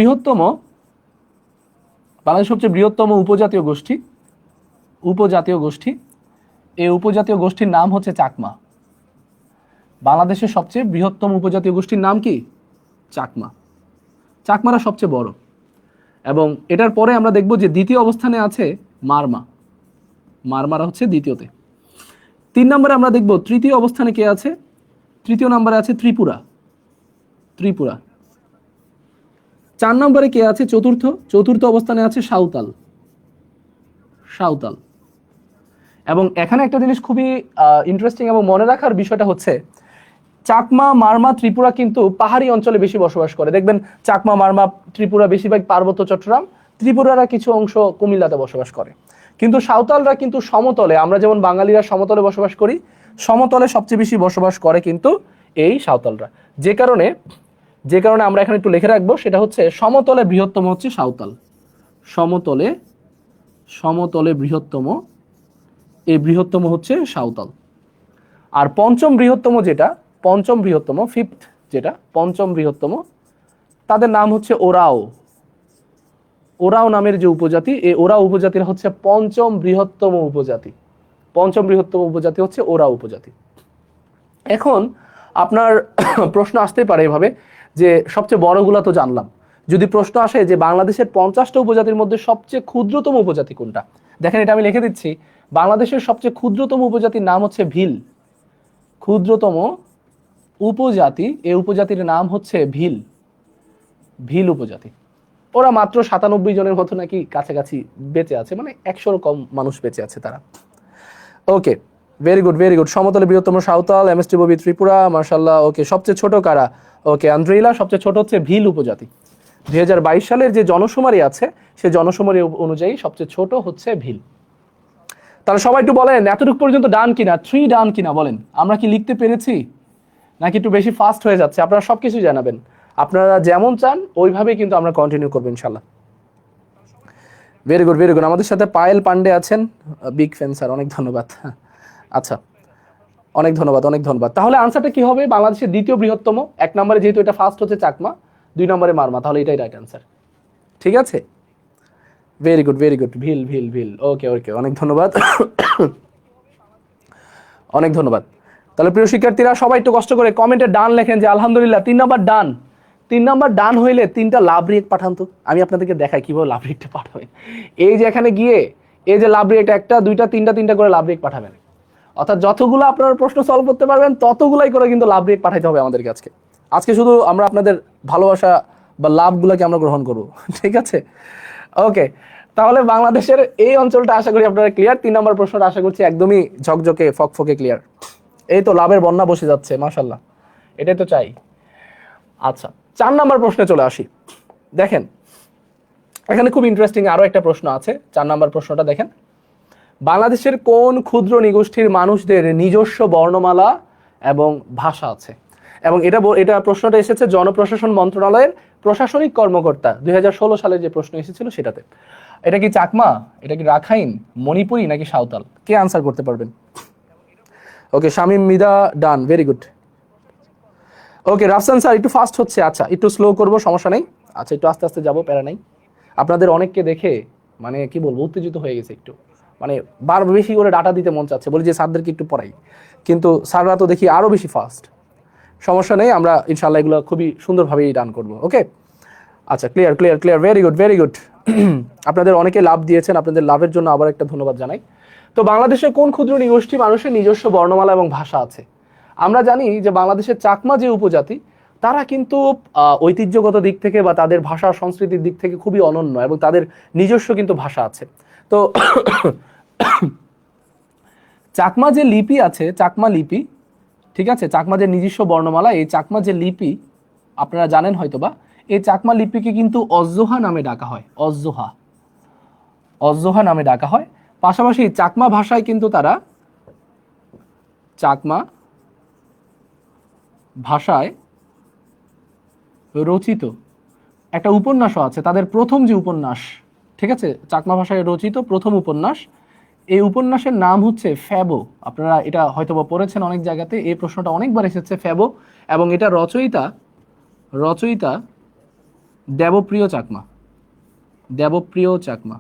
বৃহত্তম উপজাতীয় গোষ্ঠী, এই উপজাতীয় গোষ্ঠীর নাম হচ্ছে চাকমা। বাংলাদেশের সবচেয়ে বৃহত্তম উপজাতীয় গোষ্ঠীর নাম কি? চাকমা। চাকমারা সবচেয়ে বড়, এবং এটার পরে আমরা দেখব যে দ্বিতীয় অবস্থানে আছে মারমা। মারমারা হচ্ছে দ্বিতীয়তে। 3 নম্বরে আমরা দেখব তৃতীয় অবস্থানে কে আছে? তৃতীয় নম্বরে আছে ত্রিপুরা। 4 নম্বরে কে আছে? চতুর্থ অবস্থানে আছে সাঁওতাল। এবং এখানে একটা জিনিস খুবই ইন্টারেস্টিং এবং মনে রাখার বিষয়টা হচ্ছে, চাকমা, মারমা, ত্রিপুরা কিন্তু পাহাড়ি অঞ্চলে বেশি বসবাস করে। দেখবেন চাকমা, মারমা, ত্রিপুরা বেশিরভাগ পার্বত্য চট্টগ্রাম, ত্রিপুরারা কিছু অংশ কুমিল্লাতে বসবাস করে। কিন্তু সাঁওতালরা কিন্তু সমতলে, আমরা যেমন বাঙালিরা সমতলে বসবাস করি, সমতলে সবচেয়ে বেশি বসবাস করে কিন্তু এই সাঁওতালরা। যে কারণে আমরা এখানে একটু লিখে রাখবো, সেটা হচ্ছে সমতলে বৃহত্তম হচ্ছে সাঁওতাল। সমতলে বৃহত্তম, এই বৃহত্তম হচ্ছে সাঁওতাল। আর পঞ্চম বৃহত্তম, তাদের নাম হচ্ছে ওরাও। ওরাও নামের যে উপজাতি, এই ওরাও উপজাতির হচ্ছে পঞ্চম বৃহত্তম উপজাতি হচ্ছে ওরাও উপজাতি। এখন আপনার প্রশ্ন আসতে পারে এভাবে যে সবচেয়ে বড়গুলা তো জানলাম, যদি প্রশ্ন আসে যে বাংলাদেশের 50টা উপজাতির মধ্যে সবচেয়ে ক্ষুদ্রতম উপজাতি কোনটা, দেখেন এটা আমি লিখে দিচ্ছি, বাংলাদেশের সবচেয়ে ক্ষুদ্রতম উপজাতির নাম হচ্ছে ভিল। ক্ষুদ্রতম উপজাতি, এই উপজাতির নাম হচ্ছে ভিল, ভিল উপজাতি। ওরা মাত্র 97 জনের মতো নাকি কাছাকাছি বেঁচে আছে, মানে 100 কম মানুষ বেঁচে আছে তারা। ওকে, ভেরি গুড ভেরি গুড। সমতলে বৃহত্তম সাঁওতাল, এমএসটি ববি ত্রিপুরা, মার্শাল্লাহ। ওকে, সবচেয়ে ছোট কারা? ওকে, আন্দ্রেইলা সবচেয়ে ছোট হচ্ছে ভিল উপজাতি। 2022 সালের যে জনশুমারি আছে সেই জনশুমারি অনুযায়ী সবচেয়ে ছোট হচ্ছে ভিল। তাহলে সবাই একটু বলেন এতটুকু পর্যন্ত ডান কিনা, 3 ডান কিনা বলেন। আমরা কি লিখতে পেরেছি নাকি একটু বেশি ফাস্ট হয়ে যাচ্ছে? আপনারা সবকিছু জানাবেন, আপনারা যেমন চান ওইভাবেই কিন্তু আমরা কন্টিনিউ করবো ইনশাল্লাহ। Very good very good. আমাদের সাথে পায়েল পান্ডে আছেন, বিগ ফ্যান স্যার, অনেক ধন্যবাদ। আচ্ছা, অনেক ধন্যবাদ অনেক ধন্যবাদ। তাহলে আনসারটা কি হবে? বাংলাদেশের দ্বিতীয় বৃহত্তম, 1 নম্বরে যেহেতু এটা ফার্স্ট হচ্ছে চাকমা, 2 নম্বরে মারমা, তাহলে এটাই রাইট আনসার। ঠিক আছে, ভেরি গুড ভেরি গুড। ভিল ভিল ভিল, ওকে ওকে, অনেক ধন্যবাদ অনেক ধন্যবাদ। তাহলে প্রিয় শিক্ষার্থীরা সবাই একটু কষ্ট করে কমেন্টে ডান লেখেন যে আলহামদুলিল্লাহ 3 নাম্বার ডান। 3 নাম্বার ডান হইলে 3টা লাভ রিয়েক্ট পাঠান তো, আমি আপনাদেরকে দেখাই কিভাবে লাভ রিয়েক্টটা পাঠাবে। এই যে এখানে গিয়ে এই যে লাভ রিয়েক্ট 1টা 2টা 3টা করে লাভ রিয়েক্ট পাঠাবেন, অর্থাৎ যতগুলো আপনারা প্রশ্ন সলভ করতে পারবেন ততগুলাই করে কিন্তু লাভ রিয়েক্ট পাঠাইতে হবে আমাদেরকে আজকে। আজকে শুধু আমরা আপনাদের ভালোবাসা বা লাভগুলোকে আমরা গ্রহণ করব, ঠিক আছে? ওকে, তাহলে বাংলাদেশের এই অঞ্চলটা আশা করি আপনারা ক্লিয়ার। 3 নম্বর প্রশ্নটা আশা করছি একদমই ঝকঝকে ফকফকে ক্লিয়ার। এই তো লাভের বন্যা বসে যাচ্ছে, মাশাআল্লাহ, এটাই তো চাই। আচ্ছা, 4 নম্বর প্রশ্নে চলে আসি। দেখেন এখানে খুব ইন্টারেস্টিং আরো একটা প্রশ্ন আছে। 4 নম্বর প্রশ্নটা দেখেন, বাংলাদেশের কোন ক্ষুদ্র নিগোষ্ঠীর মানুষদের নিজস্ব বর্ণমালা এবং ভাষা আছে? এবং এটা প্রশ্নটা এসেছে জনপ্রশাসন মন্ত্রণালয়ের প্রশাসনিক কর্মকর্তা 2016 সালে যে প্রশ্ন এসেছিল সেটাতে। এটা কি চাকমা, এটা কি রাখাইন, মণিপুরি নাকি সাঁওতাল? কে আনসার করতে পারবেন? ওকে, শামীম মিদা ডান, ভেরি গুড। ওকে, রাফসান স্যার একটু ফাস্ট হচ্ছে, আচ্ছা একটু স্লো করব, সমস্যা নেই। আচ্ছা, একটু আস্তে আস্তে যাবো, প্যারা নাই। আপনাদের অনেককে দেখে মানে কি বলবো, উত্তেজিত হয়ে গেছে একটু, মানে বেশি করে ডাটা দিতে মন চাচ্ছে, বলি যে স্যারদেরকে একটু পড়াই, কিন্তু স্যাররা তো দেখি আরো বেশি ফাস্ট। সমস্যা নেই, আমরা ইনশাআল্লাহ এগুলো খুবই সুন্দরভাবেই ডান করব। ওকে, আচ্ছা, clear clear clear, very good very good. আপনাদের অনেকে লাভ দিয়েছেন, আপনাদের লাভের জন্য আবার একটা ধন্যবাদ জানাই। তো বাংলাদেশে কোন ক্ষুদ্র নিগোষ্ঠী মানুষের নিজস্ব বর্ণমালা এবং ভাষা আছে? আমরা জানি যে বাংলাদেশের চাকমা যে উপজাতি, তারা কিন্তু ঐতিহ্যগত দিক থেকে বা তাদের ভাষা সংস্কৃতির দিক থেকে খুবই অনন্য এবং তাদের নিজস্ব কিন্তু ভাষা আছে। তো চাকমা যে লিপি আছে, চাকমা লিপি, ঠিক আছে, চাকমা যে নিজস্ব বর্ণমালা, এই চাকমা যে লিপি আপনারা জানেন হয়তোবা, এই চাকমা লিপিকে কিন্তু অজ্জোহা নামে ডাকা হয়, অজ্জোহা, অজ্জোহা নামে ডাকা হয়। পাশাপাশি চাকমা ভাষায় কিন্তু তারা, চাকমা ভাষায় রচিত একটা উপন্যাসও আছে, তাদের প্রথম যে উপন্যাস, ঠিক আছে, চাকমা ভাষায় রচিত প্রথম উপন্যাস, এই উপন্যাসের নাম হচ্ছে ফ্যাবো। আপনারা এটা হয়তোবা পড়েছেন অনেক জায়গাতে, এই প্রশ্নটা অনেকবার এসেছে, ফ্যাবো। এবং এটা রচয়িতা রচয়িতা দেবপ্রিয় চাকমা, দেবপ্রিয় চাকমা,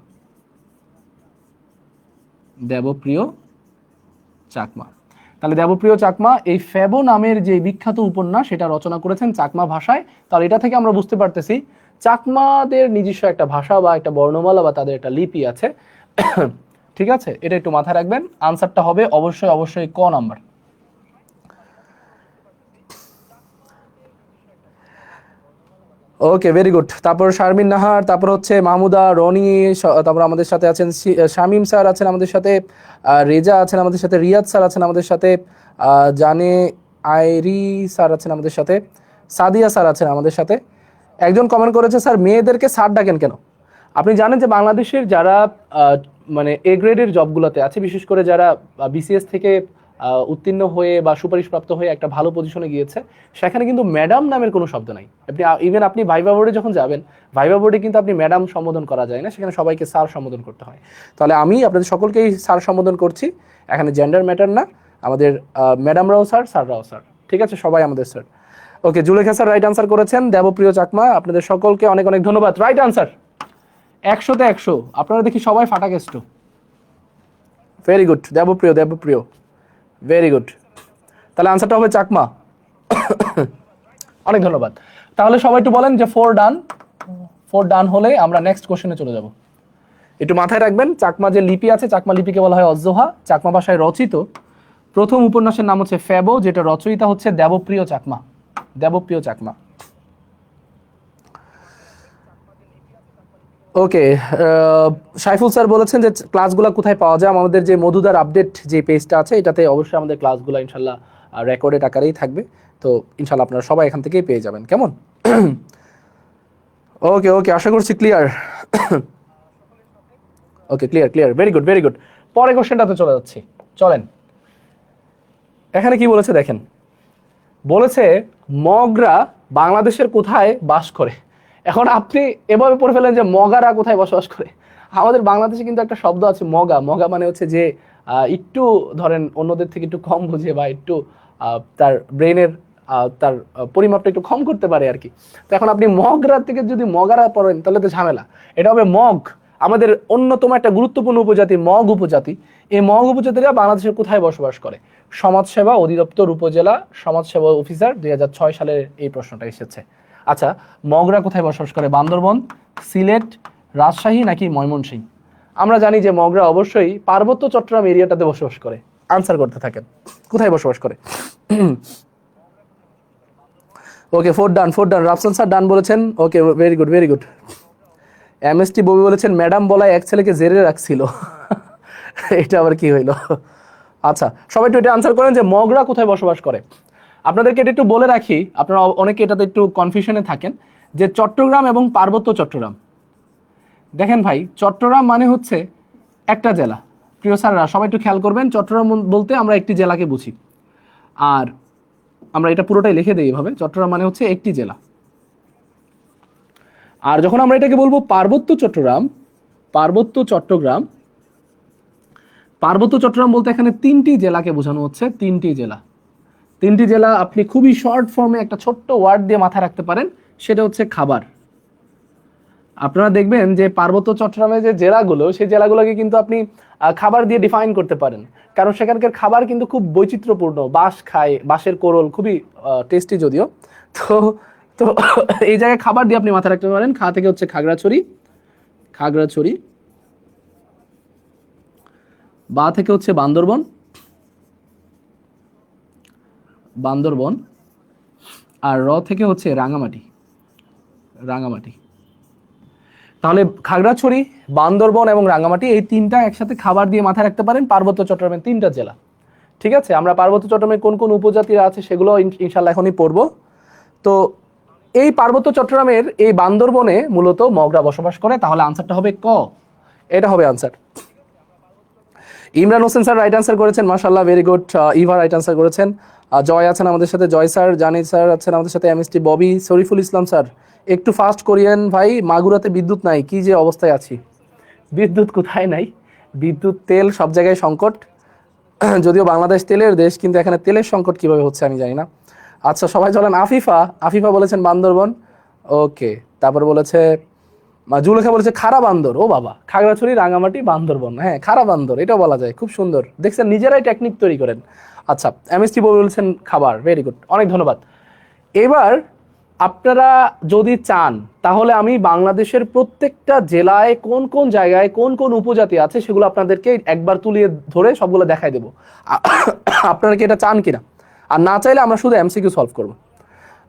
দেবপ্রিয় চাকমা। তাহলে দেবপ্রিয় চাকমা এই ফ্যাবো নামের যে বিখ্যাত উপন্যাস সেটা রচনা করেছেন চাকমা ভাষায়। তাহলে এটা থেকে আমরা বুঝতে পারতেছি চাকমাদের নিজস্ব একটা ভাষা বা একটা বর্ণমালা বা তাদের একটা লিপি আছে। ঠিক আছে, এটা একটু মাথায় রাখবেন। আনসারটা হবে অবশ্যই অবশ্যই ক নাম্বার। ওকে, ভেরি গুড। তারপর শারমিন নাহার, তারপর হচ্ছে মাহমুদা, রনি, তারপর আমাদের সাথে আছেন শামীম স্যার আছেন আমাদের সাথে, রেজা আছেন আমাদের সাথে, রিয়াদ স্যার আছেন আমাদের সাথে, জানে আইরি স্যার আছেন আমাদের সাথে, সাদিয়া স্যার আছেন আমাদের সাথে। একজন কমেন্ট করেছে, স্যার মেয়েদেরকে স্যার ডাকেন কেন? আপনি জানেন যে বাংলাদেশের যারা মানে এ গ্রেডের জবগুলোতে আছে, বিশেষ করে যারা বিসিএস থেকে উত্তীর্ণ হয়ে বা সুপারিশপ্রাপ্ত হয়ে একটা ভালো পজিশনে গিয়েছে, সেখানে কিন্তু ম্যাডাম নামের কোনো শব্দ নাই। আপনি ইভেন আপনি ভাইভা বোর্ডে যখন যাবেন, ভাইভা বোর্ডে কিন্তু আপনি ম্যাডাম সম্বোধন করা যায় না, সেখানে সবাইকে স্যার সম্বোধন করতে হয়। তাহলে আমি আপনাদের সকলকেই স্যার সম্বোধন করছি, এখানে জেন্ডার ম্যাটার না, আমাদের ম্যাডামরাও স্যার, স্যাররাও স্যার, ঠিক আছে, সবাই আমাদের স্যার। ওকে, জুলেখা স্যার রাইট আনসার করেছেন, দেবপ্রিয় চাকমা, আপনাদের সকলকে অনেক অনেক ধন্যবাদ। রাইট আনসার 100-তে 100, আপনারা দেখি সবাই ফাটাকেষ্ট। Very good, Debapriya, Debapriya, very good. তাহলে আনসারটা হবে চাকমা। অনেক ধন্যবাদ। তাহলে সবাই একটু বলেন যে 4 ডান। 4 ডান হলে আমরা নেক্সট কোশ্চেনে চলে যাব। একটু মাথায় রাখবেন, চাকমা যে লিপি আছে, চাকমা লিপিকে বলা হয় অজোহা। চাকমা ভাষায় রচিত প্রথম উপন্যাসের নাম হচ্ছে ফ্যাবো, যেটা রচয়িতা হচ্ছে দেবপ্রিয় চাকমা। দেবপ্রিয় চাকমা। ওকে, সাইফুল স্যার বলেছেন যে ক্লাসগুলো কোথায় পাওয়া যায়। আমাদের যে মধুদার আপডেট যে পেজটা আছে, এটাতে অবশ্যই আমাদের ক্লাসগুলো ইনশাল্লাহ রেকর্ডেড আকারেই থাকবে। তো ইনশাল্লাহ আপনারা সবাই এখান থেকেই পেয়ে যাবেন। কেমন? ওকে ওকে, আশা করছি clear. Okay, clear clear, very good very good. পরে কোশ্চেনটাতে চলে যাচ্ছি, চলেন। এখানে কি বলেছে দেখেন, বলেছে মগরা বাংলাদেশের কোথায় বাস করে। এখন আপনি এভাবে পড়ে ফেলেন যে মগারা কোথায় বসবাস করে। আমাদের বাংলাদেশে কিন্তু একটা শব্দ আছে মগা। মগা মানে হচ্ছে যে একটু ধরেন অন্যদের থেকে একটু কম বুঝে বা একটু তার ব্রেনের তার পরিমাপটা একটু কম করতে পারে আর কি। তো এখন আপনি মগরা থেকে যদি মগারা পড়েন তাহলে তো ঝামেলা। এটা হবে মগ। আমাদের অন্যতম একটা গুরুত্বপূর্ণ উপজাতি মগ উপজাতি। এই মগ উপজাতিরা বাংলাদেশের কোথায় বসবাস করে? সমাজসেবা অধিদপ্তর উপজেলা সমাজসেবা অফিসার 2006 সালের এই প্রশ্নটা এসেছে। আচ্ছা, মগরা কোথায় বসবাস করে? বান্দরবন, সিলেট, রাজশাহী নাকি ময়মনসিংহ? আমরা জানি যে মগরা অবশ্যই পার্বত্য চট্টগ্রাম এরিয়াটাতে বসবাস করে। আনসার করতে থাকেন, কোথায় বসবাস করে? ওকে, 4 ডান 4 ডান। রাফসান স্যার ডান বলেছেন। Okay, very good very good. MST Bobby বলেছেন ম্যাডাম বলায় এক ছেলেকে জেরে রাখছিল। এটা আবার কি হইলো? আচ্ছা, সবাই একটু এটা আনসার করেন যে মগরা কোথায় বসবাস করে। আপনাদেরকে এটা একটু বলে রাখি, আপনারা অনেকে এটাতে একটু কনফিউশনে থাকেন যে চট্টগ্রাম এবং পার্বত্য চট্টগ্রাম। দেখেন ভাই, চট্টগ্রাম মানে হচ্ছে একটা জেলা। প্রিয় স্যাররা সবাই একটু খেয়াল করবেন, চট্টগ্রাম বলতে আমরা একটি জেলাকে বুঝি। আর আমরা এটা পুরোটাই লিখে দিই এভাবে, চট্টগ্রাম মানে হচ্ছে একটি জেলা। আর যখন আমরা এটাকে বলবো পার্বত্য চট্টগ্রাম, পার্বত্য চট্টগ্রাম, পার্বত্য চট্টগ্রাম বলতে এখানে 3টি জেলাকে বোঝানো হচ্ছে। 3টি জেলা। 3টি জেলা আপনি খুবই শর্ট ফর্মে একটা ছোট্ট ওয়ার্ড দিয়ে মাথায় রাখতে পারেন, সেটা হচ্ছে খাবার। আপনারা দেখবেন যে পার্বত্য চট্টগ্রামে যে জেলাগুলো, সেই জেলাগুলোকে কিন্তু আপনি খাবার দিয়ে ডিফাইন করতে পারেন, কারণ সেখানকার খাবার কিন্তু খুব বৈচিত্র্যপূর্ণ। বাঁশ খায়, বাঁশের কোরল খুবই টেস্টি যদিও। তো তো এই জায়গায় খাবার দিয়ে আপনি মাথায় রাখতে পারেন। খা থেকে হচ্ছে খাগড়াছড়ি, খাগড়াছড়ি। বা থেকে হচ্ছে বান্দরবন, বান্দরবন। আর র থেকে হচ্ছে রাঙামাটি, রাঙামাটি। তাহলে খাগড়াছড়ি, বান্দরবন এবং রাঙামাটি, এই 3টা একসাথে খাবার দিয়ে মাথায় রাখতে পারেন পার্বত্য চট্টগ্রামের 3টা জেলা। ঠিক আছে, আমরা পার্বত্য চট্টগ্রামে কোন কোন উপজাতিরা আছে সেগুলো ইনশাল্লাহ এখনই পড়বো। তো এই পার্বত্য চট্টগ্রামের এই বান্দরবনে মূলত মগরা বসবাস করে। তাহলে আনসারটা হবে ক, এটা হবে answer. Imran Hossain sir right answer করেছেন, মাশাআল্লাহ, very good. Eva right answer করেছেন। জয় আছেন আমাদের সাথে, জয় স্যার। জানি স্যার আছেন আমাদের সাথে, এমএসটি ববি। শরীফুল ইসলাম স্যার, একটু ফাস্ট করিয়েন ভাই, মাগুরাতে বিদ্যুৎ নাই, কি যে অবস্থায় আছি। বিদ্যুৎ কোথায় নাই? বিদ্যুৎ, তেল সব জায়গায় সংকট। যদিও বাংলাদেশ তেলের দেশ, কিন্তু এখানে তেলের সংকট কিভাবে হচ্ছে আমি জানি না। আচ্ছা, সবাই চলেন। আফিফা, আফিফা বলেছেন বান্দরবন। ওকে, তারপর বলেছে জুলেখা বলেছে খারা বান্দর। ও বাবা, খাগড়াছড়ি, রাঙামাটি, বান্দরবন। হ্যাঁ, খারা বান্দর, এটা বলা যায়। খুব সুন্দর, দেখছেন, নিজেরাই টেকনিক তৈরি করেন। আচ্ছা, এমএসটি বলেছেন খাবার, ভেরি গুড, অনেক ধন্যবাদ। এবার আপনারা যদি চান তাহলে আমি বাংলাদেশের প্রত্যেকটা জেলায় কোন কোন জায়গায় কোন কোন উপজাতি আছে সেগুলো আপনাদেরকে একবার তুলিয়ে ধরে সবগুলো দেখাই দেবো। আপনারা কি এটা চান কিনা? আর না চাইলে আমরা শুধু এমসিকিউ সলভ করব।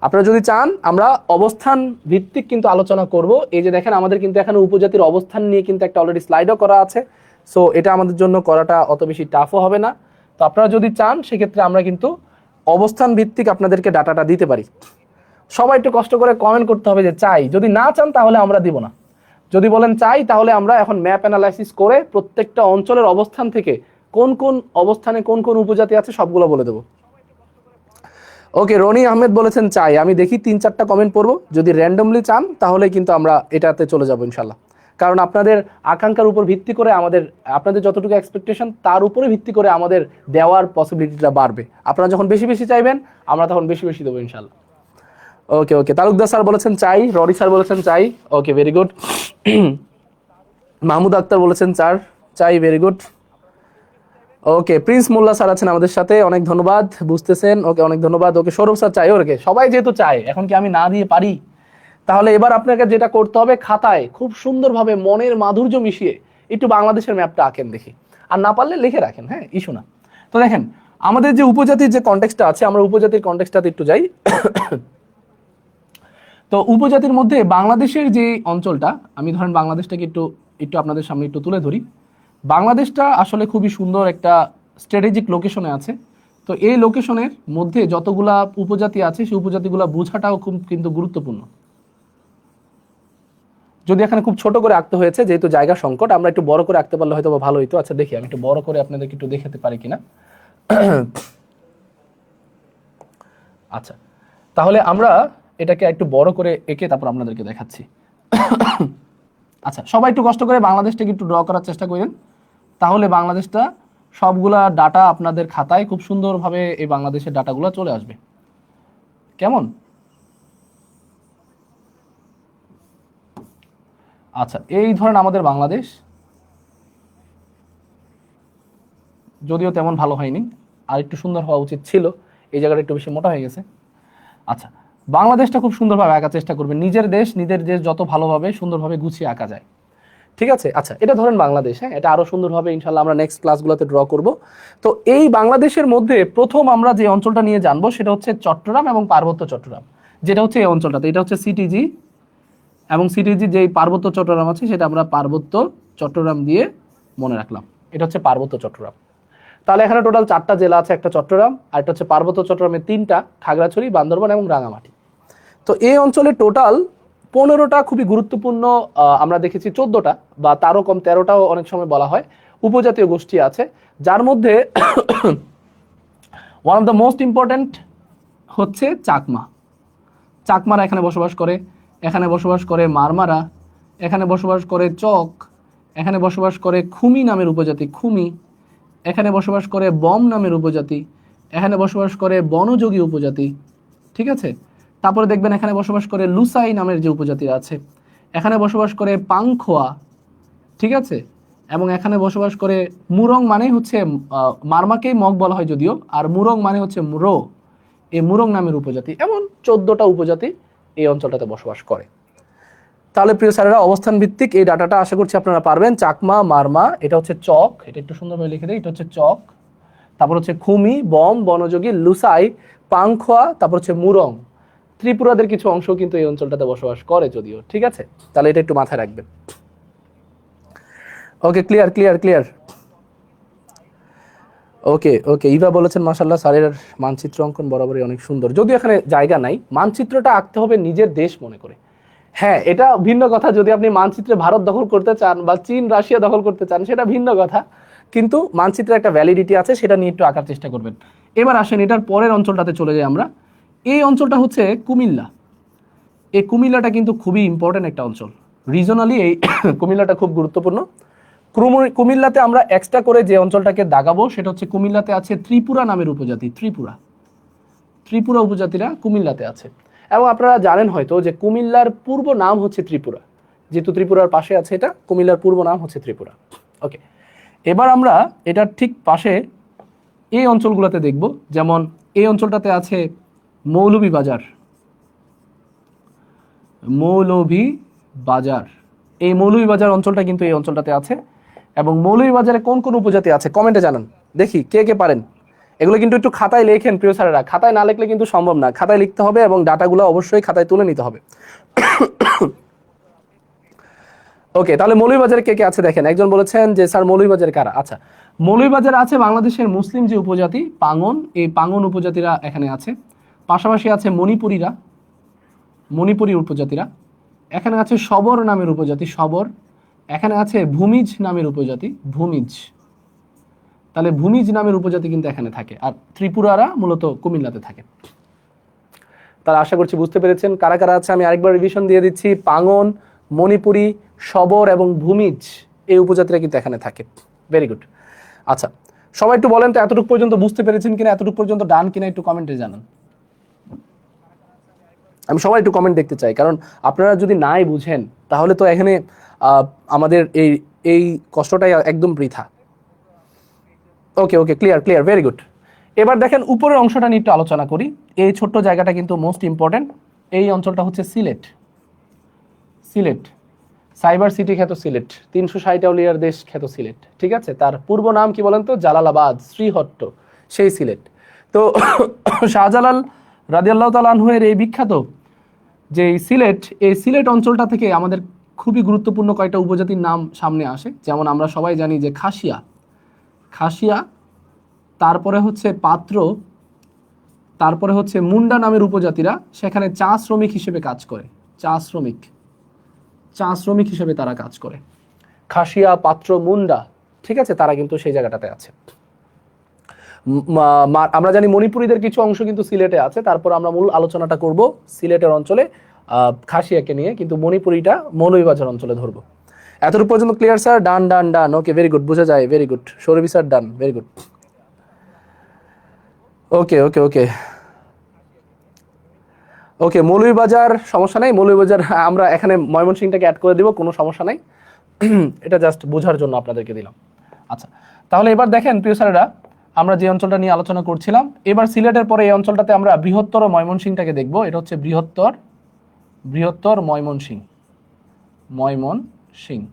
আপনারা যদি চান আমরা অবস্থান ভিত্তিক কিন্তু আলোচনা করব। এই যে দেখেন, আমাদের কিন্তু এখানে উপজাতির অবস্থান নিয়ে কিন্তু একটা অলরেডি স্লাইডও করা আছে। সো এটা আমাদের জন্য করাটা অত বেশি টাফও হবে না। তো আপনারা যদি চান সেক্ষেত্রে আমরা কিন্তু অবস্থান ভিত্তিক আপনাদেরকে ডাটাটা দিতে পারি। সবাই একটু কষ্ট করে কমেন্ট করতে হবে যে চাই। যদি না চান তাহলে আমরা দিব না। যদি বলেন চাই, তাহলে আমরা এখন ম্যাপ অ্যানালাইসিস করে প্রত্যেকটা অঞ্চলের অবস্থান থেকে কোন কোন অবস্থানে কোন কোন উপজাতি আছে সবগুলো বলে দেবো। ওকে, রনি আহমেদ বলেছেন চাই। আমি দেখি 3-4টা কমেন্ট পড়বো। যদি র্যান্ডমলি চান তাহলে কিন্তু আমরা এটাতে চলে যাবো ইনশাল্লাহ। কারণ আপনাদের আকাঙ্ক্ষার উপর ভিত্তি করে আমাদের, আপনাদের যতটুকু এক্সপেকটেশন তার উপরে ভিত্তি করে আমাদের দেওয়ার পসিবিলিটিটা বাড়বে। আপনারা যখন বেশি বেশি চাইবেন আমরা তখন বেশি বেশি দেবো ইনশাল্লাহ। ওকে ওকে, তালুকদার স্যার বলেছেন চাই, রনি স্যার বলেছেন চাই। ওকে, ভেরি গুড। মাহমুদ আক্তার বলেছেন চাই, ভেরি গুড। ওকে, প্রিন্স মোল্লা স্যার আছেন আমাদের সাথে, অনেক ধন্যবাদ, বুঝতেছেন। ওকে, অনেক ধন্যবাদ। ওকে, সৌরভ স্যার চাই, ওকে সবাই যেহেতু চায়, এখন কি আমি না দিয়ে পারি? তাহলে এবার আপনাকে যেটা করতে হবে, খাতায় খুব সুন্দরভাবে মনের মাধুর্য মিশিয়ে একটু বাংলাদেশের ম্যাপটা আঁকেন দেখি, আর না পারলে লিখে রাখেন, হ্যাঁ, ইস্যু না। তো দেখেন, আমাদের যে উপজাতির যে কনটেক্সটটা আছে, আমরা উপজাতির কনটেক্সটটাতে একটু যাই। তো উপজাতির মধ্যে বাংলাদেশের যে অঞ্চলটা, আমি ধরেন বাংলাদেশটাকে একটু একটু আপনাদের সামনে একটু তুলে ধরি। বাংলাদেশটা আসলে খুবই সুন্দর একটা স্ট্র্যাটেজিক লোকেশনে আছে। তো এই লোকেশনের মধ্যে যতগুলা উপজাতি আছে, সেই উপজাতিগুলা বোঝাটাও খুব কিন্তু গুরুত্বপূর্ণ। যদি এখানে খুব ছোট করে আঁকতে হয়েছে, যেহেতু জায়গা সংকট, আমরা একটু বড় করে আঁকতে পারলে হয়তো ভালো হইতো। আচ্ছা দেখি আমি একটু বড় করে আপনাদেরকে একটু দেখাতে পারি কিনা। আচ্ছা, তাহলে আমরা এটাকে একটু বড় করে এঁকে তারপর আপনাদেরকে দেখাচ্ছি। আচ্ছা, সবাই একটু কষ্ট করে বাংলাদেশটাকে একটু ড্র করার চেষ্টা করেন, তাহলে বাংলাদেশটা সবগুলা ডাটা আপনাদের খাতায় খুব সুন্দরভাবে এই বাংলাদেশের ডাটাগুলো চলে আসবে। কেমন? আচ্ছা, এই ধরেন আমাদের বাংলাদেশ, যদিও তেমন ভালো হয়নি, আর একটু সুন্দর হওয়া উচিত ছিল, এই জায়গাটা একটু বেশি মোটা হয়ে গেছে। আচ্ছা, বাংলাদেশটা খুব সুন্দরভাবে আঁকার চেষ্টা করবেন, নিজের দেশ যত ভালোভাবে সুন্দরভাবে গুছিয়ে আঁকা যায়, ঠিক আছে? আচ্ছা, এটা ধরেন বাংলাদেশ, হ্যাঁ, এটা আরো সুন্দরভাবে ইনশাল্লাহ আমরা নেক্সট ক্লাসগুলোতে ড্র করব। তো এই বাংলাদেশের মধ্যে প্রথম আমরা যে অঞ্চলটা নিয়ে জানবো সেটা হচ্ছে চট্টগ্রাম এবং পার্বত্য চট্টগ্রাম, যেটা হচ্ছে এই অঞ্চলটাতে, এটা হচ্ছে সিটিজি, এবং সিটিজি যেই পার্বত্য চট্টগ্রাম আছে সেটা আমরা পার্বত্য চট্টগ্রাম দিয়ে মনে রাখলাম, এটা হচ্ছে পার্বত্য চট্টগ্রাম। তাহলে এখানে টোটাল 4টা জেলা আছে, একটা চট্টগ্রাম, আর এটা হচ্ছে পার্বত্য চট্টগ্রামের 3টা, খাগড়াছড়ি, বান্দরবান এবং রাঙামাটি। তো এই অঞ্চলে টোটাল 15টা খুবই গুরুত্বপূর্ণ, আমরা দেখেছি 14টা বা তারও কম, 13টাও অনেক সময় বলা হয়, উপজাতীয় গোষ্ঠী আছে, যার মধ্যে one of the most important হচ্ছে চাকমা। চাকমারা এখানে বসবাস করে, এখানে বসবাস করে মারমারা, এখানে বসবাস করে চক, এখানে বসবাস করে খুমি নামের উপজাতি খুমি, এখানে বসবাস করে বম নামের উপজাতি, এখানে বসবাস করে বনযোগী উপজাতি, ঠিক আছে? তারপরে দেখবেন এখানে বসবাস করে লুসাই নামের যে উপজাতিরা আছে, এখানে বসবাস করে পাংখোয়া, ঠিক আছে? এবং এখানে বসবাস করে মুরং, মানে হচ্ছে মারমাকেই মগ বলা হয় যদিও, আর মুরং মানে হচ্ছে মুরো, এই মুরং নামের উপজাতি, এমন 14টা উপজাতি এই অঞ্চলটাতে বসবাস করে। তাহলে প্রিয় স্যারেরা, অবস্থান ভিত্তিক এই ডাটাটা আশা করছি আপনারা পারবেন। চাকমা, মারমা, এটা হচ্ছে চক, এটা একটু সুন্দরভাবে লিখে দেয়, এটা হচ্ছে চক, তারপর হচ্ছে খুমি, বম, বনযোগী, লুসাই, পাংখোয়া, তারপর হচ্ছে মুরং। ত্রিপুরাদের কিছু অংশ কিন্তু এই অঞ্চলটাতে বসবাস করে যদিও, ঠিক আছে? তাহলে এটা একটু মাথায় রাখবেন। ওকে, ক্লিয়ার ক্লিয়ার ক্লিয়ার। ওকে ওকে, ইভা বলেছেন মাশাআল্লাহ স্যারের মানচিত্র অঙ্কন বরাবরই অনেক সুন্দর, যদিও এখানে জায়গা নাই, মানচিত্রটা আঁকতে হবে নিজের দেশ মনে করে। হ্যাঁ, এটা ভিন্ন কথা, যদি আপনি মানচিত্রে ভারত দখল করতে চান বা চীন রাশিয়া দখল করতে চান, সেটা ভিন্ন কথা, কিন্তু মানচিত্রের একটা ভ্যালিডিটি আছে, সেটা নিয়ে একটু আঁকার চেষ্টা করবেন। এবার আসেন এটার পরের অঞ্চলটাতে চলে যাই আমরা। এই অঞ্চলটা হচ্ছে কুমিল্লা। এই কুমিল্লাটা কিন্তু খুবই ইম্পর্টেন্ট একটা অঞ্চল, রিজনালি এই কুমিল্লাটা খুব গুরুত্বপূর্ণ। কুমিল্লাতে আমরা এক্সট্রা করে যে অঞ্চলটাকে দাগাবো সেটা হচ্ছে, কুমিল্লাতে আছে ত্রিপুরা নামের উপজাতি, ত্রিপুরা, ত্রিপুরা উপজাতিরা কুমিল্লাতে আছে। এবং আপনারা জানেন হয়তো যে কুমিল্লার পূর্ব নাম হচ্ছে ত্রিপুরা, যেহেতু ত্রিপুরার পাশে আছে এটা, কুমিল্লার পূর্ব নাম হচ্ছে ত্রিপুরা। ওকে, এবার আমরা এটার ঠিক পাশে এই অঞ্চলগুলোতে দেখব, যেমন এই অঞ্চলটাতে আছে মৌলভীবাজার, মৌলভীবাজার, এই মৌলভীবাজার অঞ্চলটা কিন্তু এই অঞ্চলটাতে আছে। এবং মৌলভীবাজারে কোন কোন উপজাতি আছে কমেন্টে জানান দেখি, কে কে পারেন। এগুলো কিন্তু একটু খাতায় লেখেন প্রিয় স্যারেরা, খাতায় না লিখলে কিন্তু সম্ভব না, খাতায় লিখতে হবে এবং ডাটাগুলো অবশ্যই খাতায় তুলে নিতে হবে। ওকে, তাহলে মৌলভীবাজারে কে কে আছে দেখেন। একজন বলেছেন যে স্যার মৌলভীবাজারে কারা? আচ্ছা, মৌলভীবাজারে আছে বাংলাদেশের মুসলিম যে উপজাতি পাঙ্গন, এই পাঙ্গন উপজাতিরা এখানে আছে। পাশাপাশি আছে মণিপুরীরা, মণিপুরী উপজাতিরা। এখানে আছে সবর নামের উপজাতি, সবর। এখানে আছে ভূমিজ নামের উপজাতি, ভূমিজ। তাহলে ভূমিজ নামের উপজাতি কিন্তু এখানে থাকে, আর ত্রিপুরারা মূলত কুমিল্লাতে থাকে। তাহলে আশা করছি বুঝতে পেরেছেন কারা কারা আছে। আমি আরেকবার রিভিশন দিয়ে দিচ্ছি, পাঙ্গন, মণিপুরী, সবর এবং ভূমিজ, এই উপজাতিরা কিন্তু এখানে থাকে। Very good. আচ্ছা, সবাই একটু বলেন তো এতটুকু পর্যন্ত বুঝতে পেরেছেন কিনা, এতটুকু পর্যন্ত ডান কিনা একটু কমেন্টে জানান। আমি সবাই একটু কমেন্ট দেখতে চাই, কারণ আপনারা যদি নাই বুঝেন তাহলে তো এখানে আমাদের এই কষ্টটাই একদম বৃথা। ওকে ওকে, ক্লিয়ার ক্লিয়ার, ভেরি গুড। এবার দেখেন উপরের অংশটা নিয়ে একটু আলোচনা করি। এই ছোট্ট জায়গাটা কিন্তু মোস্ট ইম্পর্টেন্ট। এই অঞ্চলটা হচ্ছে সিলেট। সিলেট সাইবার সিটি খ্যাত সিলেট, 360 আউলিয়ার দেশ খ্যাত সিলেট, ঠিক আছে। তার পূর্ব নাম কি বলেন তো? জালালাবাদ, শ্রীহট্ট, সেই সিলেট। তো শাহজালাল রাদিয়াল্লাহু তাআলা আনহু এর এই বিখ্যাত যে সিলেট, এই সিলেট অঞ্চলটা থেকে আমাদের খুবই গুরুত্বপূর্ণ কয়েকটা উপজাতির নাম সামনে আসে। যেমন আমরা সবাই জানি যে খাসিয়া, খাসিয়া, তারপরে হচ্ছে পাত্র, তারপরে হচ্ছে মুন্ডা নামের উপজাতিরা সেখানে চা শ্রমিক হিসেবে কাজ করে। চা শ্রমিক, চা শ্রমিক হিসেবে তারা কাজ করে। খাসিয়া, পাত্র, মুন্ডা, ঠিক আছে, তারা কিন্তু সেই জায়গাটাতে আছে। আমরা জানি মণিপুরীদের কিছু অংশ কিন্তু সিলেটে আছে। তারপর আমরা মূল আলোচনাটা করব সিলেটের অঞ্চলে খাসিয়াকে নিয়ে, কিন্তু মণিপুরীটা মৌলভীবাজার অঞ্চলে ধরবো। এতটুকু পর্যন্ত ক্লিয়ার স্যার? ডান ডান ডান, ওকে ভেরি গুড, বোঝা যায়, ভেরি গুড। সৌরভী স্যার ডান, ভেরি গুড। ওকে ওকে ওকে ওকে, মৌলভীবাজার সমস্যা নাই, মৌলভীবাজার আমরা এখানে ময়মনসিংহটাকে অ্যাড করে দিব, কোনো সমস্যা নাই। এটা জাস্ট বোঝার জন্য আপনাদেরকে দিলাম। আচ্ছা, তাহলে এবার দেখেন প্রিয় স্যারেরা, আমরা যে অঞ্চলটা নিয়ে আলোচনা করছিলাম, এবার সিলেটের পরে এই অঞ্চলটাতে আমরা বৃহত্তর ময়মনসিংহটাকে দেখব। এটা হচ্ছে বৃহত্তর ময়মনসিংহ। ময়মনসিংহ,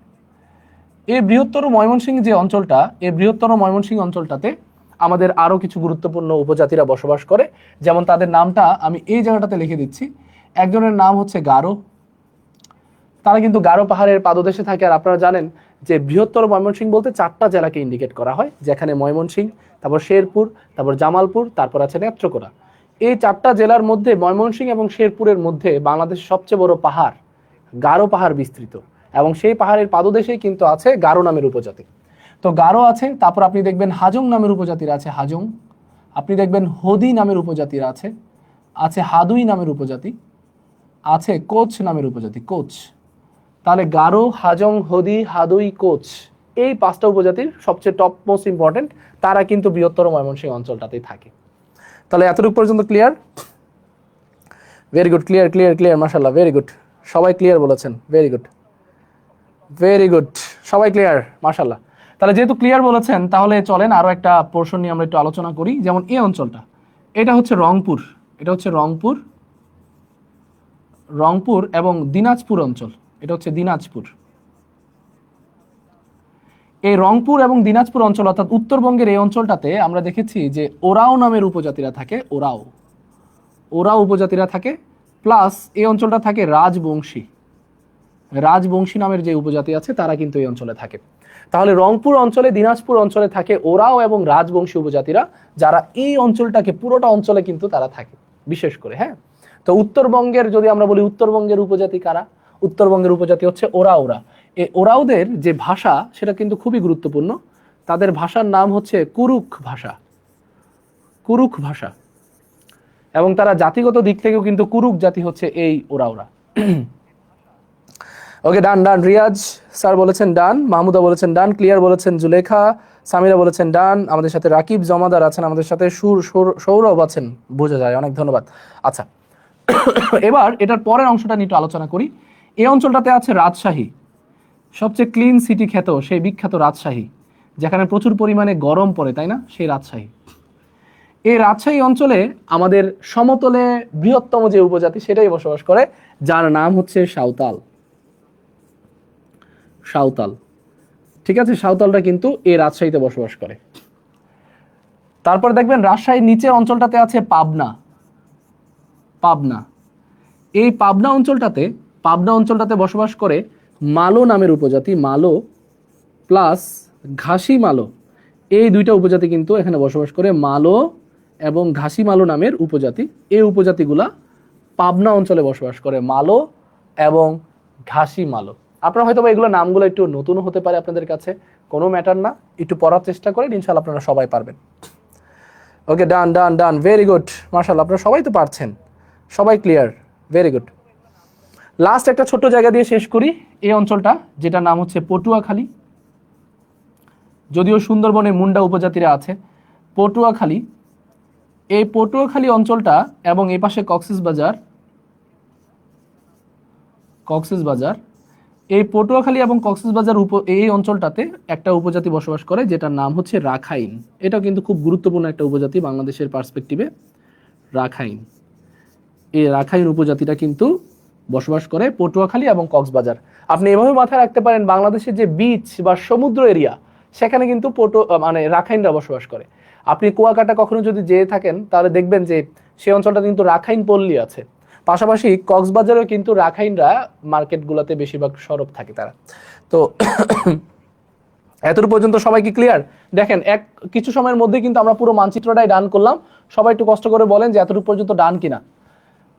এই বৃহত্তর ময়মনসিংহ যে অঞ্চলটা, এই বৃহত্তর ময়মনসিংহ অঞ্চলটাতে আমাদের আরো কিছু গুরুত্বপূর্ণ উপজাতিরা বসবাস করে। যেমন তাদের নামটা আমি এই জায়গাটাতে লিখে দিচ্ছি। একজনের নাম হচ্ছে গারো, তারা কিন্তু গারো পাহাড়ের পাদদেশে থাকে। আর আপনারা জানেন যে বৃহত্তর ময়মনসিংহ বলতে 4টা জেলাকে ইন্ডিকেট করা হয়, যেখানে ময়মনসিংহ, তারপর শেরপুর, তারপর জামালপুর, তারপর আছে নেত্রকোনা। এই 4টা জেলার মধ্যে ময়মনসিংহ এবং শেরপুরের মধ্যে বাংলাদেশের সবচেয়ে বড় পাহাড় গারো পাহাড় বিস্তৃত, এবং সেই পাহাড়ের পাদদেশেই কিন্তু আছে গারো নামের উপজাতি। তো গারো আছে, তারপর আপনি দেখবেন হাজং নামের উপজাতিরা আছে, হাজং। আপনি দেখবেন হদি নামের উপজাতিরা আছে, আছে হাদুই নামের উপজাতি, আছে কোচ নামের উপজাতি, কোচ। তাহলে গারো, হাজং, হদি, হাদুই, কোচ, এই 5টা উপজাতির সবচেয়ে টপ মোস্ট ইম্পর্টেন্ট, তারা কিন্তু বৃহত্তর ময়মনসিংহ অঞ্চলটাতেই থাকে। তাহলে এতটুকু পর্যন্ত clear? Very good, clear clear clear, মাশাআল্লাহ, ভেরি গুড। সবাই ক্লিয়ার বলেছেন, ভেরি গুড ভেরি গুড, সবাই ক্লিয়ার, মাশাআল্লাহ। তাহলে যেহেতু ক্লিয়ার বলেছেন, তাহলে চলেন আরো একটা পোর্শন নিয়ে আমরা একটু আলোচনা করি। যেমন এই অঞ্চলটা, এটা হচ্ছে রংপুর, এটা হচ্ছে রংপুর এবং দিনাজপুর অঞ্চল, এটা হচ্ছে দিনাজপুর। এই রংপুর এবং দিনাজপুর অঞ্চল অর্থাৎ উত্তরবঙ্গের এই অঞ্চলটাতে আমরা দেখেছি যে ওরাও নামের উপজাতিরা থাকে, ওরাও উপজাতিরা থাকে, প্লাস এই অঞ্চলটা থাকে রাজবংশী নামের যে উপজাতি আছে তারা কিন্তু এই অঞ্চলে থাকে। তাহলে রংপুর অঞ্চলে, দিনাজপুর অঞ্চলে থাকে ওরাও এবং রাজবংশী উপজাতিরা, যারা এই অঞ্চলটাকে পুরোটা অঞ্চলে কিন্তু তারা থাকে বিশেষ করে। হ্যাঁ, তো উত্তরবঙ্গের যদি আমরা বলি উত্তরবঙ্গের উপজাতি কারা? উত্তরবঙ্গের উপজাতি হচ্ছে ওরাওরা। এই ওরাওদের যে ভাষা সেটা কিন্তু খুবই গুরুত্বপূর্ণ। তাদের ভাষার নাম হচ্ছে কুরুক ভাষা, এবং তারা জাতিগত দিক থেকেও কিন্তু কুরুক জাতি হচ্ছে এই ওরাওরা। ওকে, ডান ডান, রিয়াজ স্যার বলেছেন ডান, মাহমুদা বলেছেন ডান, ক্লিয়ার বলেছেন জুলেখা, সামিরা বলেছেন ডান, আমাদের সাথে রাকিব জমাদার আছেন, আমাদের সাথে সৌরভ আছেন, বোঝা যায়, অনেক ধন্যবাদ। আচ্ছা, এবার এটার পরের অংশটা নিয়ে একটু আলোচনা করি। এই অঞ্চলটাতে আছে রাজশাহী, সবচেয়ে ক্লিন সিটি খ্যাত সেই বিখ্যাত রাজশাহী, যেখানে প্রচুর পরিমাণে গরম পড়ে, তাই না? সেই রাজশাহী, এই রাজশাহী অঞ্চলে আমাদের সমতলে বৃহত্তম যে উপজাতি সেটাই বসবাস করে, যার নাম হচ্ছে সাঁওতাল। ঠিক আছে, সাঁওতালরা কিন্তু এই রাজশাহীতে বসবাস করে। তারপর দেখবেন রাজশাহীর নিচের অঞ্চলটাতে আছে পাবনা। এই পাবনা অঞ্চলটাতে বসবাস করে মালো নামের উপজাতি, মালো প্লাস ঘাসি মালো, এই 2টা উপজাতি কিন্তু এখানে বসবাস করে, মালো এবং ঘাসি মালো নামের উপজাতি। এই উপজাতিগুলা পাবনা অঞ্চলে বসবাস করে, মালো এবং ঘাসি মালো। আপনারা হয়তো এগুলো নামগুলো একটু নতুন হতে পারে আপনাদের কাছে, কোনো ম্যাটার না, একটু পড়ার চেষ্টা করেন, ইনশাআল্লাহ আপনারা সবাই পারবেন। ওকে, done done done, very good, মাশাআল্লাহ, আপনারা সবাই তো পারছেন, সবাই ক্লিয়ার, ভেরি গুড। লাস্ট একটা ছোট্ট জায়গা দিয়ে শেষ করি, এই অঞ্চলটা যেটা নাম হচ্ছে পটুয়াখালী। যদিও সুন্দরবনে মুন্ডা উপজাতিরা আছে, পটুয়াখালী, এই পটুয়াখালী অঞ্চলটা এবং এই পাশে কক্সবাজার, এই পটুয়াখালী এবং কক্সবাজার এই অঞ্চলটাতে একটা উপজাতি বসবাস করে যেটার নাম হচ্ছে রাখাইন। এটাও কিন্তু খুব গুরুত্বপূর্ণ একটা উপজাতি বাংলাদেশের পার্সপেক্টিভে। রাখাইন, এই রাখাইন উপজাতিটা কিন্তু বসবাস করে পটুয়াখালী এবং কক্সবাজার। আপনি এভাবে মাথায় রাখতে পারেন বাংলাদেশের যে বিচ বা সমুদ্র এরিয়া সেখানে কিন্তু মানে রাখাইনরা বসবাস করে। আপনি কুয়াকাটা কখনো যদি যেয়ে থাকেন তাহলে দেখবেন যে সেই অঞ্চলটা কিন্তু রাখাইন পল্লী আছে। পাশাপাশি কক্সবাজারেও কিন্তু রাখাইনরা মার্কেটগুলোতে বেশিরভাগ সরব থাকে তারা। তো এতটুকু পর্যন্ত সবাই কি ক্লিয়ার? দেখেন কিছু সময়ের মধ্যে কিন্তু আমরা পুরো মানচিত্রটাই ডান করলাম। সবাই একটু কষ্ট করে বলেন যে এতটুকু পর্যন্ত ডান কিনা।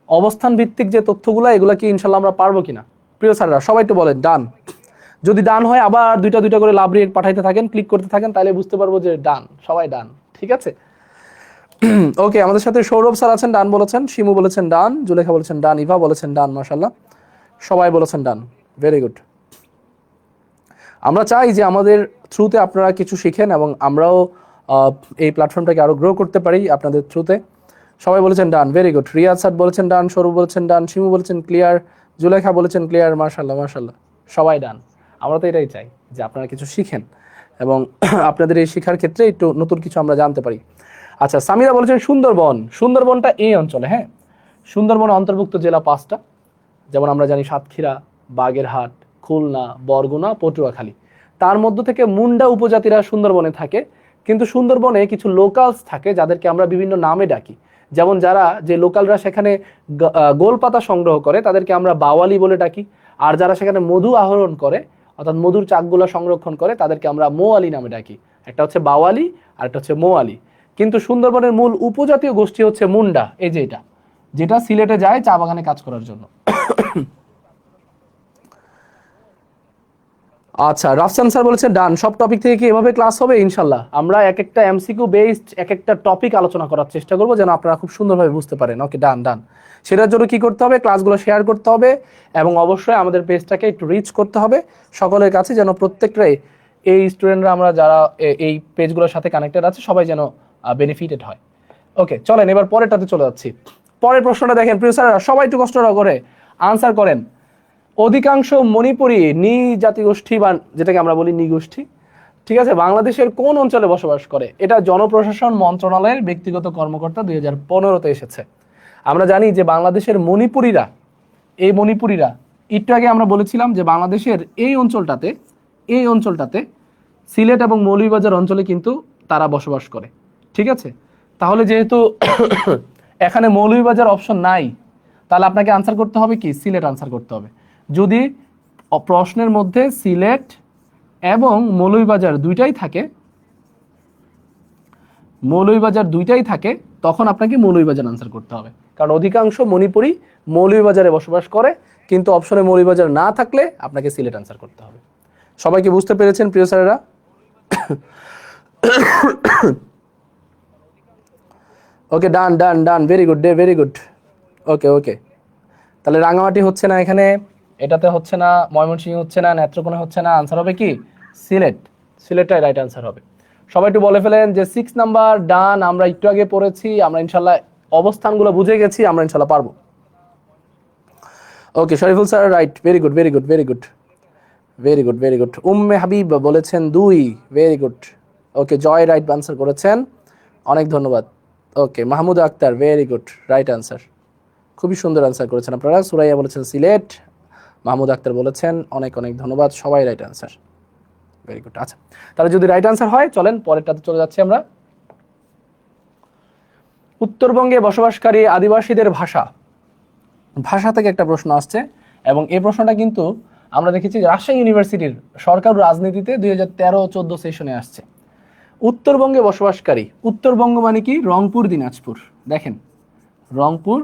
অবস্থান ভিত্তিক যে তথ্যগুলো এগুলো কি ইনশাল্লাহ আমরা পারবো কিনা? প্রিয় স্যাররা সবাই একটু বলেন ডান। যদি ডান হয় আবার দুইটা দুইটা করে লাভ রেট পাঠাইতে থাকেন, ক্লিক করতে থাকেন, তাহলে বুঝতে পারবো যে ডান, সবাই ডান। ঠিক আছে, ওকে। আমাদের সাথে সৌরভ স্যার আছেন, ডান বলেছেন। শিমু বলেছেন ডান, জুলেখা বলেছেন ডান, ইভা বলেছেন ডান, মাশাআল্লাহ সবাই বলেছেন ডান, ভেরি গুড। আমরা চাই যে আমাদের থ্রুতে আপনারা কিছু শিখেন এবং আমরাও এই প্ল্যাটফর্মটাকে আরো গ্রো করতে পারি আপনাদের থ্রুতে। সবাই বলেছেন ডান, ভেরি গুড। রিয়াজ স্যার বলেছেন ডান, সৌরভ বলেছেন ডান, শিমু বলেছেন ক্লিয়ার, জুলেখা বলেছেন ক্লিয়ার, মাশাআল্লাহ মাশাআল্লাহ সবাই ডান। আমরা তো এটাই চাই যে আপনারা কিছু শিখেন এবং আপনাদের এই শিক্ষার ক্ষেত্রে একটু নতুন কিছু আমরা জানতে পারি। আচ্ছা, সামিরা বলেছেন সুন্দরবন। সুন্দরবনটা এই অঞ্চলে, হ্যাঁ। সুন্দরবন অন্তর্ভুক্ত জেলা 5টা, যেমন আমরা জানি সাতক্ষীরা, বাগেরহাট, খুলনা, বরগুনা, পটুয়াখালী। তার মধ্য থেকে মুন্ডা উপজাতিরা সুন্দরবনে থাকে। কিন্তু সুন্দরবনে কিছু লোকালস থাকে যাদেরকে আমরা বিভিন্ন নামে ডাকি। যেমন যে লোকালরা সেখানে গোলপাতা সংগ্রহ করে তাদেরকে আমরা বাওয়ালি বলে ডাকি। আর যারা সেখানে মধু আহরণ করে অর্থাৎ মধুর চাকগুলো সংরক্ষণ করে তাদেরকে আমরা মোয়ালি নামে ডাকি। একটা হচ্ছে বাওয়ালি আর একটা হচ্ছে মোয়ালি। কিন্তু সুন্দরবনের মূল উপজাতীয় গোষ্ঠী হচ্ছে মুন্ডা, এই যে এটা, যেটা সিলেটে যায় চা বাগানে কাজ করার জন্য। আচ্ছা, রাফসান স্যার বলেছেন ডান। সব টপিক থেকে কি এভাবে ক্লাস হবে? ইনশাল্লাহ আমরা এক একটা এমসিকিউ বেসড এক একটা টপিক আলোচনা করার চেষ্টা করবো যেন আপনারা খুব সুন্দরভাবে বুঝতে পারেন। ওকে, ডান ডান। সেটার জন্য কি করতে হবে? ক্লাসগুলো শেয়ার করতে হবে এবং অবশ্যই আমাদের পেজটাকে একটু রিচ করতে হবে সকলের কাছে, যেন প্রত্যেকটাই এই স্টুডেন্টরা আমরা যারা এই পেজগুলোর সাথে কানেক্টেড আছে সবাই যেন বেনিফিটেড হয়। ওকে, চলেন এবার পরেরটাতে চলে যাচ্ছি। পরের প্রশ্নটা দেখেন প্রিয় স্যারেরা, সবাই একটু কষ্ট করে আনসার করেন। অধিকাংশ মণিপুরী জাতিগোষ্ঠী বা যেটাকে আমরা বলি নিগোষ্ঠী, ঠিক আছে, বাংলাদেশের কোন অঞ্চলে বসবাস করে? এটা জনপ্রশাসন মন্ত্রণালয়ের ব্যক্তিগত কর্মকর্তা 2015-তে এসেছে। আমরা জানি যে বাংলাদেশের মণিপুরীরা, এই মণিপুরীরা একটু আগে আমরা বলেছিলাম যে বাংলাদেশের এই অঞ্চলটাতে সিলেট এবং মৌলভীবাজার অঞ্চলে কিন্তু তারা বসবাস করে। ঠিক আছে, তাহলে যেহেতু এখানে মৌলভীবাজার অপশন নাই, তাহলে আপনাকে আনসার করতে হবে কি? সিলেট আনসার করতে হবে। যদি প্রশ্নের মধ্যে সিলেট এবং মৌলভীবাজার দুইটাই থাকে তখন আপনাকে মৌলভীবাজার আনসার করতে হবে, কারণ অধিকাংশ মণিপুরী মৌলভীবাজারে বসবাস করে। কিন্তু অপশনে মৌলভীবাজার না থাকলে আপনাকে সিলেট আনসার করতে হবে। সবাই কি বুঝতে পেরেছেন প্রিয় স্যারেরা? Okay, done done done, very good day, very good. Okay okay, তাহলে রাঙামাটি হচ্ছে না, এখানে এটাতে হচ্ছে না, ময়মনসিংহ হচ্ছে না, নেত্রকোনা হচ্ছে না, আনসার হবে কি? সিলেট। সিলেটটাই রাইট আনসার হবে। সবাই একটু বলে ফেলেন যে 6 নাম্বার ডান। আমরা একটু আগে পড়েছি, আমরা ইনশাল্লাহ অবস্থানগুলো বুঝে গেছি, আমরা ইনশাল্লাহ পারবো। Okay, Shariful sir right, very good very good very good very good very good. Umme Habib বলেছেন 2, very good. Okay, Joy right answer করেছেন, অনেক ধন্যবাদ। Okay, Mahmud Akter, very good, right answer, খুবই সুন্দর আনসার করেছেন আপনারা। সুরাইয়া বলেছেন সিলেট, মাহমুদ আক্তার বলেছেন, অনেক অনেক ধন্যবাদ, সবাই রাইট আনসার, ভেরি গুড। আচ্ছা, তাহলে যদি রাইট আনসার হয় চলেন পরেরটাতে চলে যাচ্ছি আমরা। উত্তরবঙ্গে বসবাসকারী আদিবাসীদের ভাষা থেকে একটা প্রশ্ন আসছে এবং এই প্রশ্নটা কিন্তু আমরা দেখেছি রাজশাহী ইউনিভার্সিটির সরকার রাজনীতিতে 2013-14 সেশনে আসছে। উত্তরবঙ্গে বসবাসকারী, উত্তরবঙ্গ মানে কি? রংপুর, দিনাজপুর। দেখেন, রংপুর,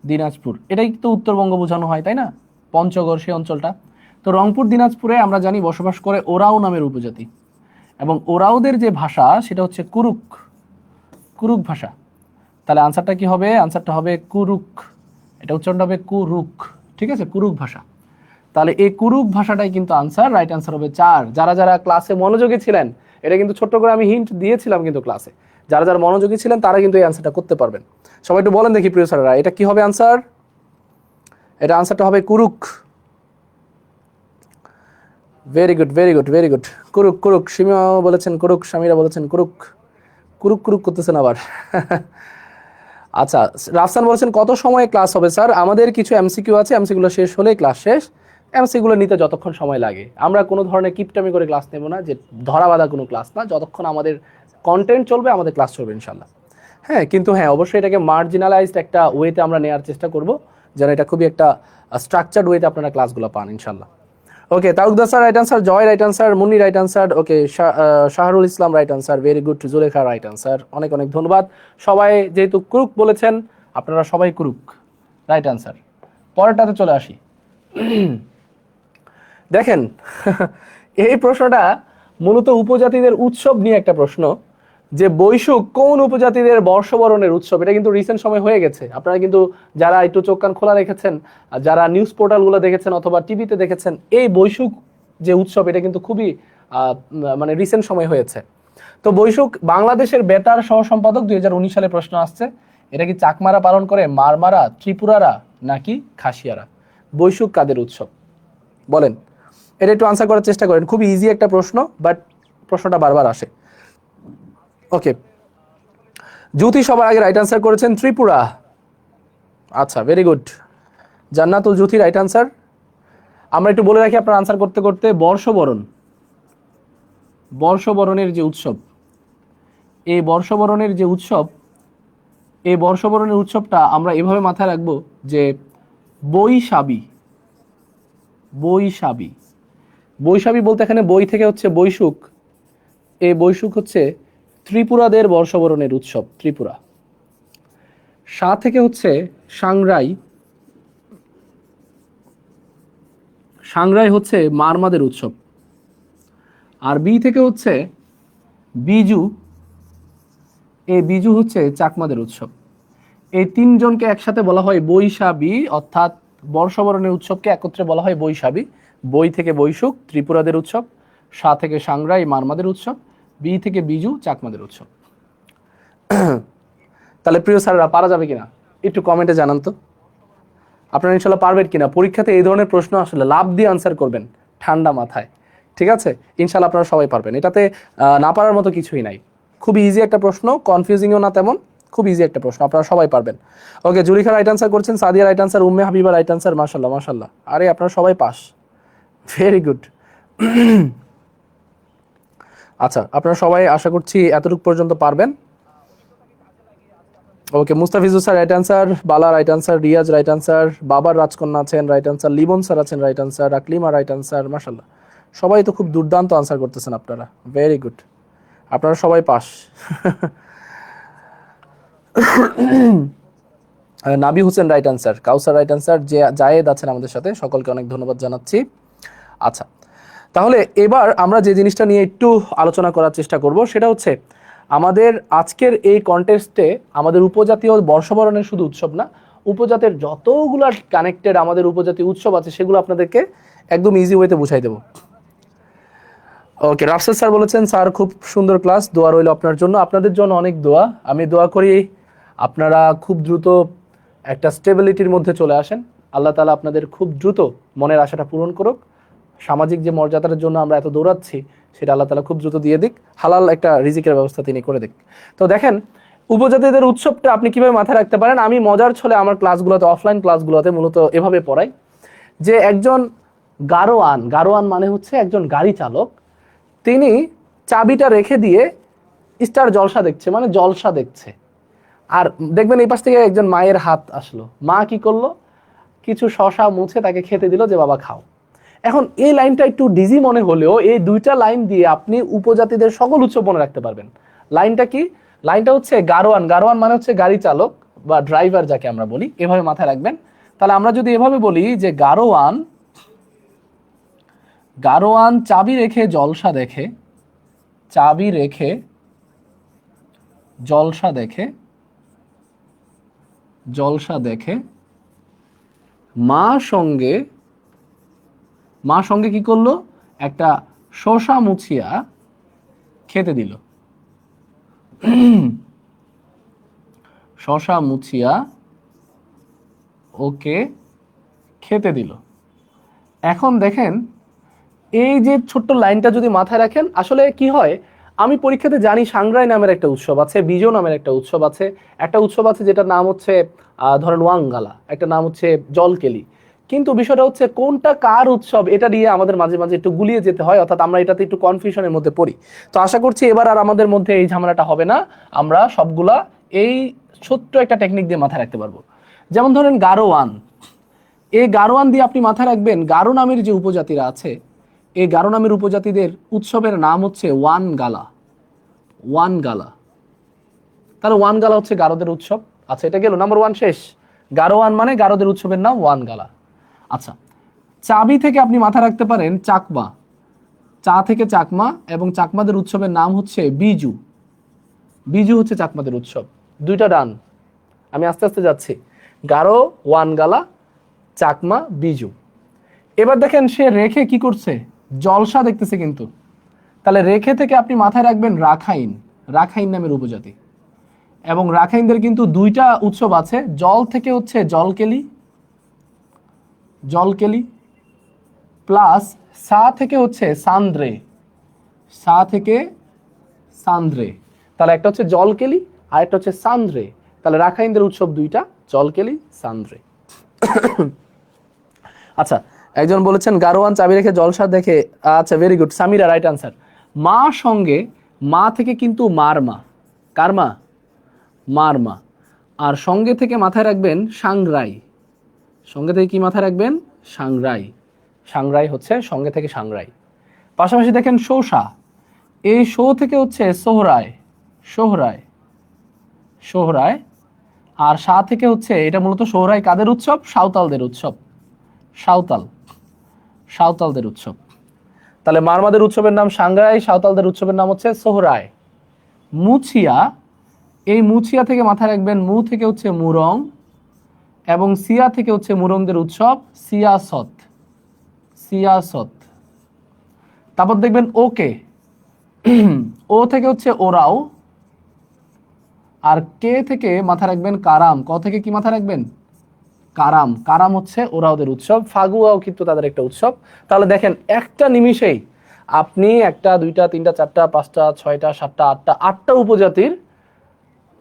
দিনাজপুর, এটাই তো উত্তরবঙ্গ বোঝানো হয়, তাই না? পঞ্চগড় সেই অঞ্চলটা। তো রংপুর, দিনাজপুরে আমরা জানি বসবাস করে ওরাও নামের উপজাতি এবং ওরাওদের যে ভাষা সেটা হচ্ছে কুরুক ভাষা। তাহলে আনসারটা কি হবে? আনসারটা হবে কুরুক, এটা উচ্চারণটা হবে কুরুক। ঠিক আছে, কুরুক ভাষা। তাহলে এই কুরুক ভাষাটাই কিন্তু আনসার, রাইট আনসার হবে 4। যারা ক্লাসে মনোযোগী ছিলেন, এটা কিন্তু ছোট্ট করে আমি হিন্ট দিয়েছিলাম কিন্তু ক্লাসে, যারা মনোযোগী ছিলেন তারা কিন্তু এই আনসারটা করতে পারবেন। সবাই একটু বলেন দেখি প্রিয় স্যাররা, এটা কি হবে আনসার? এটা আনসারটা হবে Kuruk. Very good, very good, very good. Kuruk Kuruk, Samia বলেছেন কুরুক, সামিরা বলেছেন কুরুক। কুরুক কুরুক করতেছেন আবার। আচ্ছা, রাফসান বলেছেন কত সময়ে ক্লাস হবে স্যার? আমাদের কিছু এমসিকিউ আছে, এমসিকিউগুলো শেষ হলেই ক্লাস শেষ। এমসিকিউগুলো নিতে যতক্ষণ সময় লাগে, আমরা কোনো ধরনের কিপটামি করে ক্লাস নেব না, যে ধরা বাঁধা কোনো ক্লাস না। যতক্ষণ আমাদের কন্টেন্ট চলবে আমাদের ক্লাস চলবে ইনশাল্লাহ। হ্যাঁ, কিন্তু হ্যাঁ অবশ্যই এটাকে মার্জিনালাইজড একটা ওয়েতে আমরা নেওয়ার চেষ্টা করব, যেন এটা খুবই একটা স্ট্রাকচার্ড ওয়েতে আপনারা ক্লাসগুলো পান ইনশাল্লাহ। Okay, Talukdar sir right answer, Joy right answer, Munni right answer, okay, Shahrul Islam right answer, very good, Zulekha right answer, অনেক অনেক ধন্যবাদ। সবাই যেহেতু কুরুক বলেছেন, আপনারা সবাই কুরুক, রাইট আনসার। পরেরটাতে চলে আসি। দেখেন, এই প্রশ্নটা মূলত উপজাতিদের উৎসব নিয়ে একটা প্রশ্ন, যে বৈশুক কোন উপজাতিদের বর্ষবরণের উৎসব। এটা কিন্তু রিসেন্ট সময় হয়ে গেছে, আপনারা কিন্তু যারা একটু চোখ কান খোলা রেখেছেন, যারা নিউজ পোর্টালগুলো দেখেছেন অথবা টিভিতে দেখেছেন, এই বৈশুক যে উৎসব এটা কিন্তু খুবই মানে রিসেন্ট সময় হয়েছে। তো বৈশুক বাংলাদেশের বেতার সহ সম্পাদক 2019 সালে প্রশ্ন আসছে, এটা কি চাকমারা পালন করে, মারমারা, ত্রিপুরারা নাকি খাসিয়ারা? বৈশুক কাদের উৎসব বলেন? এটা একটু আনসার করার চেষ্টা করেন, খুবই ইজি একটা প্রশ্ন, বাট প্রশ্নটা বারবার আসে। ওকে, জ্যোতি সবার আগে রাইট আনসার করেছেন ত্রিপুরা। আচ্ছা, ভেরি গুড, জান্নাতুল জ্যোতি রাইট আনসার। আমরা একটু বলে রাখি আপনার আনসার করতে করতে, বর্ষবরণ, বর্ষবরণের যে উৎসব, এই বর্ষবরণের যে উৎসব, এই বর্ষবরণের উৎসবটা আমরা এভাবে মাথায় রাখবো যে বৈশাবী। বৈশাবী, বৈশাবী বলতে এখানে বই থেকে হচ্ছে বৈশুক, এই বৈশুক হচ্ছে ত্রিপুরাদের বর্ষবরণের উৎসব, ত্রিপুরা। সা থেকে হচ্ছে সাংরাই, সাংরাই হচ্ছে মারমাদের উৎসব। আর বি থেকে হচ্ছে বিজু, এই বিজু হচ্ছে চাকমাদের উৎসব। এই তিনজনকে একসাথে বলা হয় বৈশাবী, অর্থাৎ বর্ষবরণের উৎসবকে একত্রে বলা হয় বৈশাবী। বই থেকে বৈশুক ত্রিপুরাদের উৎসব, সা থেকে সাংরাই মারমাদের উৎসব, বি থেকে বিজু চাকমাদের উৎসব। তাহলে প্রিয় স্যাররা পারা যাবে কিনা একটু কমেন্টে জানান তো, আপনারা ইনশাল্লাহ পারবেন কিনা। পরীক্ষাতে এই ধরনের প্রশ্ন আসলে লাভ দিয়ে আনসার করবেন ঠান্ডা মাথায়, ঠিক আছে? ইনশাল্লাহ আপনারা সবাই পারবেন, এটাতে না পারার মতো কিছুই নাই। খুবই ইজি একটা প্রশ্ন, কনফিউজিংও না তেমন, খুব ইজি একটা প্রশ্ন, আপনারা সবাই পারবেন। ওকে, জুলিখা রাইট আনসার করছেন, Sadia right answer, Umme Habiba right answer, মাশাল্লাহ মাশাল্লাহ, আরে আপনারা সবাই পাস, ভেরি গুড। আচ্ছা, আপনারা সবাই আশা করছি এতটুকু পর্যন্ত পারবেন। Okay, Mustafizur sir right answer, Bala right answer, Riaz right answer, বাবার রাজকন্যা আছেন রাইট আনসার, লিবন স্যার আছেন right answer, Aklima right answer, মাশাল্লাহ সবাই তো খুব দুর্দান্ত আনসার করতেছেন আপনারা, ভেরি গুড, আপনারা সবাই পাস। নাবি হোসেন রাইট আনসার, কাউসার রাইট আনসার, যে জায়েদ আছেন আমাদের সাথে, সকলকে অনেক ধন্যবাদ জানাচ্ছি। আচ্ছা, তাহলে এবার আমরা যে জিনিসটা নিয়ে একটু আলোচনা করার চেষ্টা করব সেটা হচ্ছে, আমাদের আজকের এই কন্টেস্টে আমাদের উপজাতীয় বর্ষবরণের শুধু উৎসব না, উপজাতের যতগুলা কানেক্টেড আমাদের উপজাতি উৎসব আছে সেগুলো আপনাদেরকে একদম ইজি ওয়েতে বুঝাই দেবো। ওকে, রাফসাদ স্যার বলেছেন স্যার খুব সুন্দর ক্লাস, দোয়া রইল আপনার জন্য, আপনাদের জন্য অনেক দোয়া। আমি দোয়া করি আপনারা খুব দ্রুত একটা স্টেবিলিটির মধ্যে চলে আসেন, আল্লাহ তাআলা আপনাদের খুব দ্রুত মনের আশাটা পূরণ করুক। সামাজিক যে মর্যাদার জন্য আমরা এত দৌড়াচ্ছি সেটা আল্লাহ তাআলা খুব দ্রুত দিয়ে দিক, হালাল একটা রিজিকের ব্যবস্থা তিনি করে দিক। তো দেখেন, উপজাতিদের উৎসবটা আপনি কিভাবে মাথায় রাখতে পারেন। আমি মজার ছলে আমার ক্লাসগুলোতে, অফলাইন ক্লাসগুলোতে মূলত এভাবে পড়াই, যে একজন গারোয়ান, গারোয়ান মানে হচ্ছে একজন গাড়ি চালক, তিনি চাবিটা রেখে দিয়ে স্টার জলসা দেখছে, মানে জলসা দেখছে। আর দেখবেন এই পাশ থেকে একজন মায়ের হাত আসলো, মা কি করলো, কিছু শশা মুছে তাকে খেতে দিল, যে বাবা খাও। এখন এই লাইনটা একটু ডিজি মনে হলেও এই দুইটা লাইন দিয়ে আপনি উপজাতিদের সকল উৎসব মনে রাখতে পারবেন। লাইনটা কি? লাইনটা হচ্ছে গারোয়ান, গারোয়ান মানে হচ্ছে গাড়ি চালক বা ড্রাইভার যাকে আমরা বলি, এভাবে মাথায় রাখবেন। তাহলে আমরা যদি এভাবে বলি যে গারোয়ান, গারোয়ান চাবি রেখে জলসা দেখে, চাবি রেখে জলসা দেখে, জলসা দেখে, মা সঙ্গে, মা সঙ্গে কি করলো, একটা শসা মুছিয়া খেতে দিল, শসা মুছিয়া ওকে খেতে দিল। এখন দেখেন এই যে ছোট্ট লাইনটা যদি মাথায় রাখেন, আসলে কি হয়, আমি পরীক্ষাতে জানি সাংগ্রাই নামের একটা উৎসব আছে, বিজো নামের একটা উৎসব আছে, একটা উৎসব আছে যেটার নাম হচ্ছে ধরেন ওয়াঙ্গালা, একটা নাম হচ্ছে জলকেলি। কিন্তু বিষয়টা হচ্ছে কোনটা কার উৎসব এটা নিয়ে আমাদের মাঝে মাঝে একটু গুলিয়ে যেতে হয়, অর্থাৎ আমরা এটাতে একটু কনফিউশনের মধ্যে পড়ি। তো আশা করছি এবার আর আমাদের মধ্যে এই ঝামেলাটা হবে না, আমরা সবগুলা এই ছোট্ট একটা টেকনিক দিয়ে মাথায় রাখতে পারবো। যেমন ধরেন গারোয়ান, এই গারোয়ান দিয়ে আপনি মাথায় রাখবেন গারো নামের যে উপজাতিরা আছে, এই গারো নামের উপজাতিদের উৎসবের নাম হচ্ছে ওয়ান গালা। ওয়ান গালা, তাহলে ওয়ান গালা হচ্ছে গারোদের উৎসব। আচ্ছা, এটা গেল নাম্বার ওয়ান, শেষ। গারোয়ান মানে গারোদের উৎসবের নাম ওয়ান গালা। আচ্ছা, চাবি থেকে আপনি মাথায় রাখতে পারেন চাকমা, চা থেকে চাকমা, এবং চাকমাদের উৎসবের নাম হচ্ছে বিজু। বিজু হচ্ছে চাকমাদের উৎসব। দুইটা ডান, আমি আস্তে আস্তে যাচ্ছি। গারো, ওয়ান গালা, চাকমা, বিজু। এবার দেখেন সে রেখে কি করছে, জলসা দেখতেছে কিন্তু। তাহলে রেখে থেকে আপনি মাথায় রাখবেন রাখাইন, রাখাইন নামের উপজাতি। এবং রাখাইনদের কিন্তু দুইটা উৎসব আছে, জল থেকে হচ্ছে জলকেলি, জলকেলি, প্লাস সা থেকে হচ্ছে সান্দ্রে, সা থেকে সান্দ্রে। তাহলে একটা হচ্ছে জলকেলি আর একটা হচ্ছে সান্দ্রে। তাহলে রাখাইনদের উৎসব দুইটা, জলকেলি, সান্দ্রে। আচ্ছা, একজন বলেছেন গারোয়ান চাবি রেখে জলসা দেখে। আচ্ছা, very good Samira, right answer. মা সঙ্গে, মা থেকে কিন্তু মারমা, কার মা? মারমা। আর সঙ্গে থেকে মাথায় রাখবেন সাংরাই, সঙ্গে থেকে কি মাথায় রাখবেন? সাংরাই। সাংরাই হচ্ছে সঙ্গে থেকে সাংরাই। পাশাপাশি দেখেন শোষা, এই শো থেকে হচ্ছে সোহরায়, সোহরায়, সোহরায়। আর সা থেকে হচ্ছে, এটা মূলত সোহরায় কাদের উৎসব? সাঁওতালদের উৎসব, সাঁওতাল, সাঁওতালদের উৎসব। তাহলে মারমাদের উৎসবের নাম সাংরাই, সাঁওতালদের উৎসবের নাম হচ্ছে সোহরায়। মুছিয়া, এই মুছিয়া থেকে মাথায় রাখবেন মু থেকে হচ্ছে মুরং, এবং সিয়া থেকে হচ্ছে মুরংদের উৎসব সিয়াসত, সিয়াসত। তারপর দেখবেন ওকে, ও থেকে হচ্ছে ওরাও। আর কে থেকে মাথায় রাখবেন কারাম, ক থেকে কি মাথায় রাখবেন? কারাম, কারাম হচ্ছে ওরাওদের উৎসব। ফাগুয়াও কিন্তু তাদের একটা উৎসব। তাহলে দেখেন একটা নিমিষেই আপনি একটা, দুইটা, তিনটা, চারটা, পাঁচটা, ছয়টা, সাতটা, আটটা, আটটা উপজাতির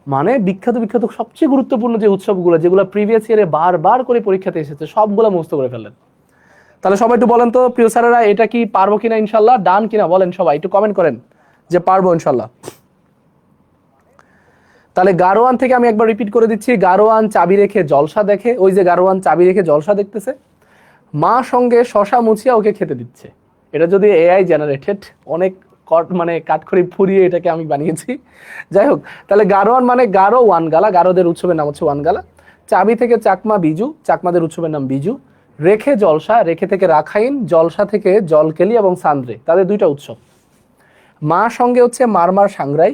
মানে বিখ্যাত বিখ্যাত সবচেয়ে গুরুত্বপূর্ণ যে উৎসবগুলো, যেগুলো প্রিভিয়াস ইয়ারে বারবার করে পরীক্ষাতে এসেছে, সবগুলো মুখস্থ করে ফেললেন। তাহলে সবাই একটু বলেন তো প্রিয় স্যারেরা, এটা কি পারবো কিনা ইনশাল্লাহ? ডান কিনা বলেন সবাই, একটু কমেন্ট করেন যে পারবো ইনশাল্লাহ। তাহলে গারোয়ান থেকে আমি একবার রিপিট করে দিচ্ছি, গারোয়ান চাবি রেখে জলসা দেখে, ওই যে গারোয়ান চাবি রেখে জলসা দেখতেছে, মা সঙ্গে শশা মুছিয়া ওকে খেতে দিচ্ছে। এটা যদি এআই জেনারেটেড, অনেক মানে কাঠখড়ি ফুরিয়ে এটাকে আমি বানিয়েছি, যাই হোক। তাহলে গারোয়ান মানে গারো, ওয়ান গালা, গারোদের উৎসবের নাম হচ্ছে ওয়ান গালা। চাবি থেকে চাকমা বিজু, চাকমাদের উৎসবের নাম বিজু। রেখে জলসা, রেখে থেকে রাখাইন, জলসা থেকে জলকেলি এবং সান্দ্রে, তাদের দুইটা উৎসব। মা সঙ্গে হচ্ছে মারমার সাংরাই।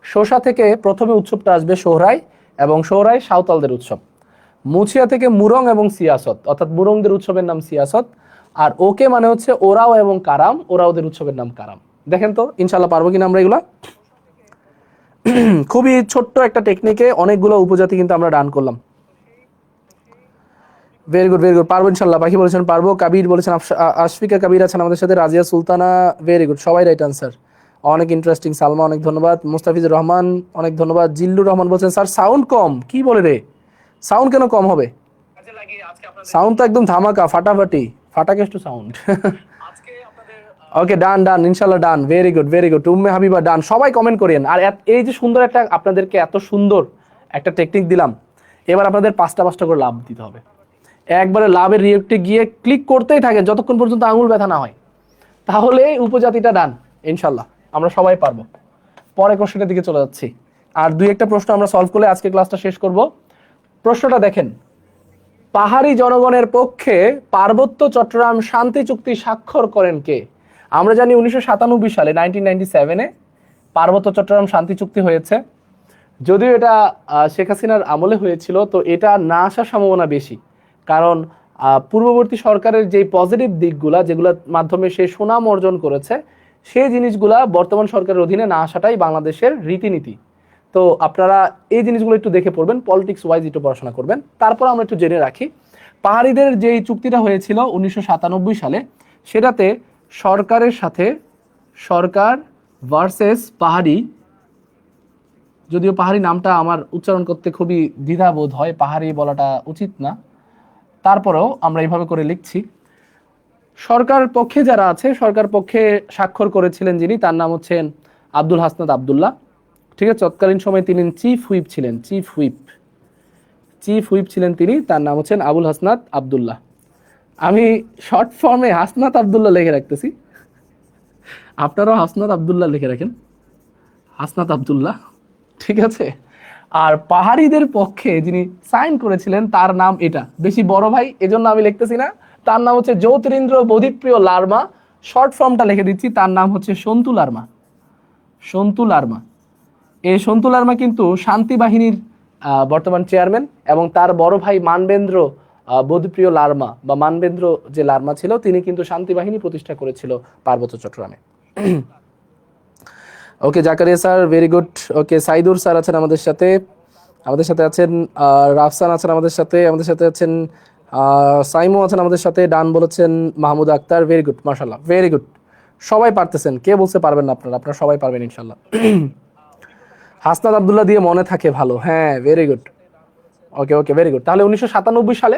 শোষা থেকে প্রথমে উৎসবটা আসবে সোহরাই, এবং সোহরাই সাঁওতালদের উৎসব। মুছিয়া থেকে মুরং এবং সিয়াসত, অর্থাৎ মুরংদের উৎসবের নাম সিয়াসত। আর ওকে মানে হচ্ছে ওরাও এবং কারাম, ওরাওদের উৎসবের নাম কারাম। দেখেন তো ইনশাল্লাহ পারবো কিনা আমরা এগুলা। খুবই ছোট্ট একটা টেকনিকে অনেকগুলো উপজাতি কিন্তু আমরা ডান করলাম। ভেরি গুড, ভেরি গুড, পারবো ইনশাল্লাহ। পাখি বলেছেন পারবো, কাবির বলেছেন, আশফিকা কাবির আছেন আমাদের সাথে, রাজিয়া সুলতানা, ভেরি গুড, সবাই রাইট আনসার, অনেক ইন্টারেস্টিং। সালমা অনেক ধন্যবাদ, মুস্তাফিজুর রহমান অনেক ধন্যবাদ। জিল্লুর রহমান বলছেন স্যার সাউন্ড কম, কি বলে রে? সাউন্ড কেন কম হবে? সাউন্ড তো একদম ধামাকা, ফাটাফাটি, ফাটাকেষ্ট সাউন্ড। ওকে, ডান ডান ইনশাল্লাহ, done, very good, very good. Umme Habiba done, সবাই কমেন্ট করেন। আর এই যে সুন্দর একটা, আপনাদেরকে এত সুন্দর একটা টেকনিক দিলাম, এবার আপনাদের পাঁচটা পাঁচটা করে লাভ দিতে হবে। একবারে লাভের রিয়েক্টে গিয়ে ক্লিক করতেই থাকেন যতক্ষণ পর্যন্ত আঙুল ব্যথা না হয়, তাহলে উপজাতিটা ডান ইনশাল্লাহ, আমরা সবাই পারবো। পরে কোশ্চেনের দিকে চলে যাচ্ছি, আর দুই একটা প্রশ্ন আমরা সলভ করলে আজকে ক্লাসটা শেষ করব। প্রশ্নটা দেখেন, পাহাড়ি জনগণের পক্ষে পার্বত্য চট্টগ্রাম শান্তি চুক্তি স্বাক্ষর করেন কে? আমরা জানি 1997 সালে 1997-এ পার্বত্য চট্টগ্রাম শান্তি চুক্তি হয়েছে। যদিও এটা শেখ হাসিনার আমলে হয়েছিল, তো এটা না আসার সম্ভাবনা বেশি, কারণ পূর্ববর্তী সরকারের যে পজিটিভ দিকগুলা, যেগুলোর মাধ্যমে সে সুনাম অর্জন করেছে, সেই জিনিসগুলা বর্তমান সরকারের অধীনে না আসাটাই বাংলাদেশের রীতিনীতি। তো আপনারা এই জিনিসগুলো একটু দেখে পড়বেন, পলিটিক্স ওয়াইজ একটু পড়াশোনা করবেন। তারপর আমরা একটু জেনে রাখি, পাহাড়িদের যে চুক্তিটা হয়েছিল 1997 সালে, সেটাতে সরকারের সাথে সরকার ভার্সেস পাহাড়ি, যদিও পাহাড়ি নামটা আমার উচ্চারণ করতে খুবই দ্বিধাবোধ হয়, পাহাড়ি বলাটা উচিত না, তারপরেও আমরা এইভাবে করে লিখছি। সরকার পক্ষে যারা আছে, সরকার পক্ষে স্বাক্ষর করেছিলেন যিনি, তার নাম হচ্ছেন আব্দুল হাসনাত আবদুল্লাহ। ঠিক আছে, তৎকালীন সময়ে তিনি চিফ হুইপ ছিলেন, চিফ হুইপ ছিলেন তিনি, তার নাম হচ্ছেন আবুল হাসনাত আবদুল্লাহ। আমি শর্ট ফর্মে হাসনাত আবদুল্লাহ লিখে রাখতেছি, আপনারাও হাসনাত আবদুল্লাহ লিখে রাখেন, হাসনাত আবদুল্লাহ। ঠিক আছে, আর পাহাড়িদের পক্ষে যিনি সাইন করেছিলেন তার নাম এটা, বেশি বড় ভাই এজন্য আমি লিখতেছি না, তার নাম হচ্ছে জ্যোতিরিন্দ্র বোধিপ্রিয় লার্মা। শর্ট ফর্মটা লিখে দিচ্ছি, তার নাম হচ্ছে সন্তু লার্মা। সন্তু লার্মা, এই সন্তু লার্মা কিন্তু শান্তি বাহিনীর বর্তমান চেয়ারম্যান, এবং তার বড় ভাই মানবেন্দ্র বোধিপ্রিয় লার্মা বা মানবেন্দ্র যে লার্মা ছিল, তিনি কিন্তু শান্তি বাহিনী প্রতিষ্ঠা করেছিল পার্বত্য চট্টগ্রামে। ওকে জাকারিয়া স্যার, ভেরি গুড। ওকে সাইদুর স্যার আছেন আমাদের সাথে, আছেন রাফসান আছেন আমাদের সাথে আছেন সাইমো আছেন আমাদের সাথে, ডান বলেছেন মাহমুদ আক্তার, ভেরি গুড, মাশাআল্লাহ, ভেরি গুড। সবাই পারতেছেন, কে বলতে পারবেন না আপনারা সবাই পারবেন ইনশাল্লাহ। হাসনাত আবদুল্লাহ দিয়ে মনে থাকে ভালো, হ্যাঁ, ভেরি গুড। ওকে ভেরি গুড। তাহলে 1997 সালে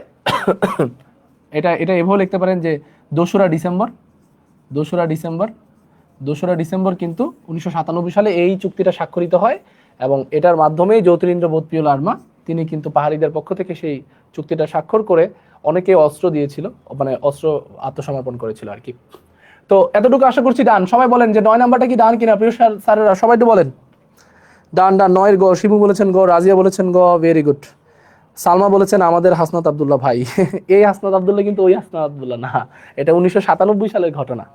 এটা এভাবে লিখতে পারেন যে 2রা ডিসেম্বর কিন্তু 1997 সালে এই চুক্তিটা স্বাক্ষরিত হয়, এবং এটার মাধ্যমেই জ্যোতিরিন্দ্র বোধিপ্রিয় লার্মা তিনি কিন্তু পাহাড়িদের পক্ষ থেকে সেই চুক্তিটা স্বাক্ষর করে অনেকে অস্ত্র দিয়েছিল, মানে অস্ত্র আত্মসমর্পণ করেছিল আর কি। তো এতটুকু আশা করছি ডান। সবাই বলেন যে 9 নাম্বারটা কি ডান কিনা, প্রিয় স্যারেরা সবাই তো বলেন ডান। 9-এর গ। শিবু বলেছেন গ, রাজিয়া বলেছেন গ, ভেরি গুড। সালমা বলেছেন আমাদের হাসনাত আবদুল্লাহ ভাই। এই হাসনাত আবদুল্লাহ কিন্তু ওই হাসনাত আবদুল্লাহ না, এটা 1997 সালের ঘটনা।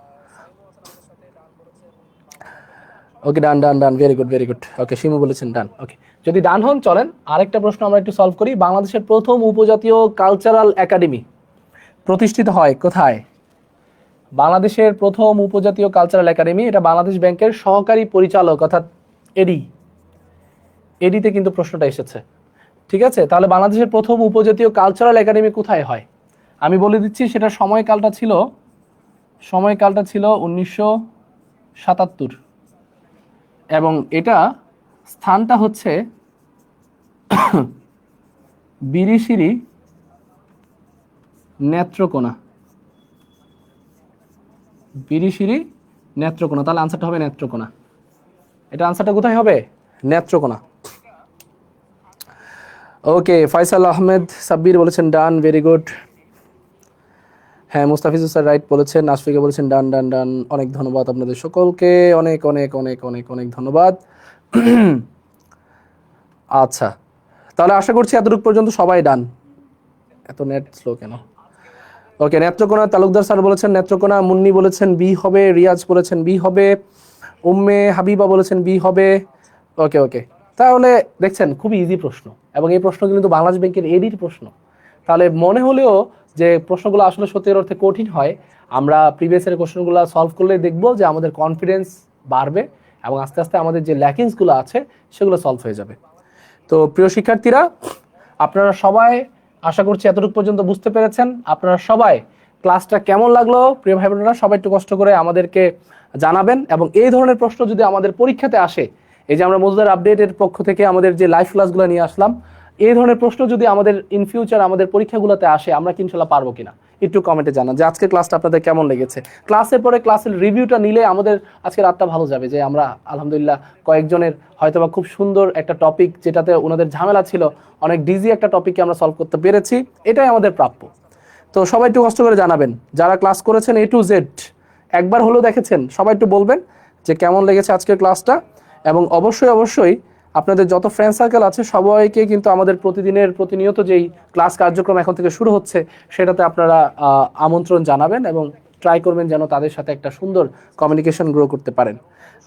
ওকে ডান, ভেরি গুড। ওকে শিমু বলেছেন ডান। ওকে, যদি ডান হন চলেন আরেকটা প্রশ্ন আমরা একটু সলভ করি। বাংলাদেশের প্রথম উপজাতীয় কালচারাল একাডেমি প্রতিষ্ঠিত হয় কোথায়? বাংলাদেশের প্রথম উপজাতীয় কালচারাল একাডেমি, এটা বাংলাদেশ ব্যাংকের সহকারী পরিচালক অর্থাৎ এডিতে কিন্তু প্রশ্নটা এসেছে। ঠিক আছে, তাহলে বাংলাদেশের প্রথম উপজাতীয় কালচারাল একাডেমি কোথায় হয় আমি বলে দিচ্ছি। সেটা সময়কালটা ছিল 1977, এবং এটা স্থানটা হচ্ছে বিরিশিরি নেত্রকোনা। তাহলে আনসারটা হবে নেত্রকোনা। এটা আনসারটা কোথায় হবে? নেত্রকোনা। ওকে, ফয়সাল আহমেদ সাব্বির বলেছেন ডান, ভেরি গুড। হ্যাঁ, মুস্তাফিজুর স্যার রাইট বলেছেন, আশফিকা বলেছেন ডান। অনেক ধন্যবাদ আপনাদের সকলকে, অনেক ধন্যবাদ। আচ্ছা, তাহলে আশা করছি এতটুকু পর্যন্ত সবাই ডান। এত নেট স্লো কেন? ওকে, নেত্রকোনা, তালুকদার স্যার বলেছেন নেত্রকোনা, মুন্নি বলেছেন বি হবে, রিয়াজ বলেছেন বি হবে, উম্মে হাবিবা বলেছেন বি হবে। ওকে, তাহলে দেখছেন খুবই ইজি প্রশ্ন, এবং এই প্রশ্ন কিন্তু বাংলাদেশ ব্যাংকের এডির প্রশ্ন। তাহলে মনে হলেও যে প্রশ্নগুলো আসলে সত্যিকার অর্থে কঠিন হয়, আমরা প্রিভিয়াসের কোশ্চেনগুলো সলভ করলে দেখবো যে আমাদের কনফিডেন্স বাড়বে, এবং আস্তে আস্তে আমাদের যে ল্যাকিংসগুলো আছে সেগুলো সলভ হয়ে যাবে। তো প্রিয় শিক্ষার্থীরা, আপনারা সবাই আশা করছি এতটুকু পর্যন্ত বুঝতে পেরেছেন। আপনারা সবাই ক্লাসটা কেমন লাগলো, প্রিয় ভাই বোনেরা সবাই একটু কষ্ট করে আমাদেরকে জানাবেন। এবং এই ধরনের প্রশ্ন যদি আমাদের পরীক্ষাতে আসে, এই যে আমরা মজুদার আপডেটের পক্ষ থেকে আমাদের যে লাইভ ক্লাসগুলো নিয়ে আসলাম, এই ধরনের প্রশ্ন যদি আমাদের ইন ফিউচার আমাদের পরীক্ষাগুলোতে আসে, আমরা কি ইনশাল্লাহ পারবো কিনা একটু কমেন্টে জানান যে আজকের ক্লাসটা আপনাদের কেমন লেগেছে। ক্লাসের পরে ক্লাসের রিভিউটা নিলে আমাদের আজকে রাতটা ভালো যাবে, যে আমরা আলহামদুলিল্লাহ কয়েকজনের হয়তোবা খুব সুন্দর একটা টপিক, যেটাতে ওনাদের ঝামেলা ছিল, অনেক ডিজি একটা টপিককে আমরা সলভ করতে পেরেছি, এটাই আমাদের প্রাপ্য। তো সবাই একটু কষ্ট করে জানাবেন, যারা ক্লাস করেছেন A to Z একবার হলেও দেখেছেন, সবাই একটু বলবেন যে কেমন লেগেছে আজকের ক্লাসটা। এবং অবশ্যই আপনাদের যত ফ্রেন্ড সার্কেল আছে সবাইকে কিন্তু আমাদের প্রতিনিয়ত যেই ক্লাস কার্যক্রম এখন থেকে শুরু হচ্ছে সেটাতে আপনারা আমন্ত্রণ জানাবেন, এবং ট্রাই করবেন যেন তাদের সাথে একটা সুন্দর কমিউনিকেশন গ্রো করতে পারেন।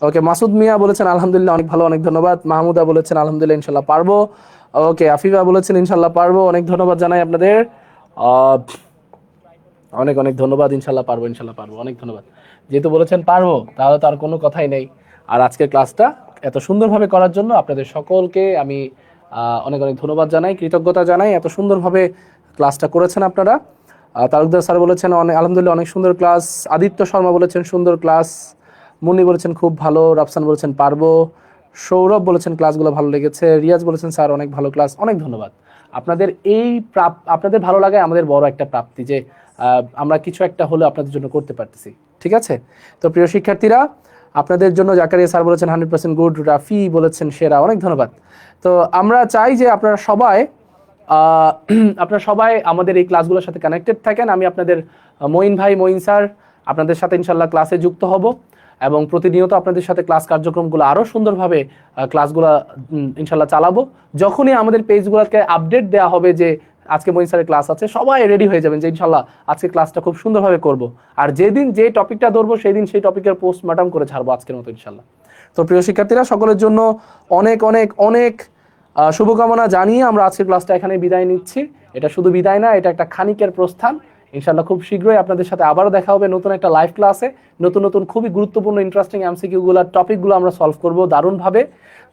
ওকে, মাসুদ মিয়া বলেছেন আলহামদুলিল্লাহ, অনেক ভালো, অনেক ধন্যবাদ। মাহমুদা বলেছেন আলহামদুলিল্লাহ ইনশাল্লাহ পারবো। ওকে, আফিফা বলেছেন ইনশাল্লাহ পারবো, অনেক ধন্যবাদ জানাই আপনাদের, অনেক ধন্যবাদ। ইনশাল্লাহ পারবো, অনেক ধন্যবাদ। যেহেতু বলেছেন পারবো, তাহলে তো আর কোনো কথাই নেই। আর আজকের ক্লাসটা এত সুন্দরভাবে করার জন্য আপনাদের সকলকে আমি অনেক ধন্যবাদ জানাই, কৃতজ্ঞতা জানাই। এত সুন্দরভাবে ক্লাসটা করেছেন আপনারা। তালুকদার স্যার বলেছেন অনেক আলহামদুলিল্লাহ অনেক সুন্দর ক্লাস। আদিত্য শর্মা বলেছেন সুন্দর ক্লাস। মুন্নি বলেছেন খুব ভালো। রাফসান বলেছেন পারবো। সৌরভ বলেছেন ক্লাসগুলো ভালো লেগেছে। রিয়াজ বলেছেন স্যার অনেক ভালো ক্লাস। অনেক ধন্যবাদ। আপনাদের এই আপনাদের ভালো লাগায় আমাদের বড় একটা প্রাপ্তি যে আমরা কিছু একটা হলে আপনাদের জন্য করতে পারতেছি। ঠিক আছে, তো প্রিয় শিক্ষার্থীরা, আপনাদের জন্য জাকারিয়া স্যার বলেছেন 100% গুড। রাফি বলেছেন সেরা। অনেক ধন্যবাদ। তো আমরা চাই যে আপনারা সবাই আপনারা সবাই আমাদের এই ক্লাসগুলোর সাথে কানেক্টেড থাকেন। আমি আপনাদের মঈন ভাই, মঈন স্যার আপনাদের সাথে ইনশাল্লাহ ক্লাসে যুক্ত হব এবং প্রতিনিয়ত আপনাদের সাথে ক্লাস কার্যক্রমগুলো আরও সুন্দরভাবে ক্লাসগুলো ইনশাল্লাহ চালাবো। যখনই আমাদের পেজগুলোকে আপডেট দেওয়া হবে যে আজকে মঈন স্যারের ক্লাস আছে, সবাই রেডি হয়ে যাবেন যে ইনশাল্লাহ আজকে ক্লাসটা খুব সুন্দরভাবে করব। আর যেদিন যে টপিকটা ধরবো সেই দিন সেই টপিকের পোস্টমর্টম করে ছাড়বো আজকের মতো ইনশাল্লাহ। তো প্রিয় শিক্ষার্থীরা, সকলের জন্য অনেক অনেক অনেক শুভকামনা জানিয়ে আমরা আজকের ক্লাসটা এখানে বিদায় নিচ্ছি। এটা শুধু বিদায় না, এটা একটা খানিকের প্রস্থান। ইনশাল্লাহ খুব শীঘ্রই আপনাদের সাথে আবারও দেখা হবে নতুন একটা লাইভ ক্লাসে। নতুন নতুন খুবই গুরুত্বপূর্ণ ইন্টারেস্টিং এমসিকিউগুলোর টপিকগুলো আমরা সলভ করব দারুণভাবে।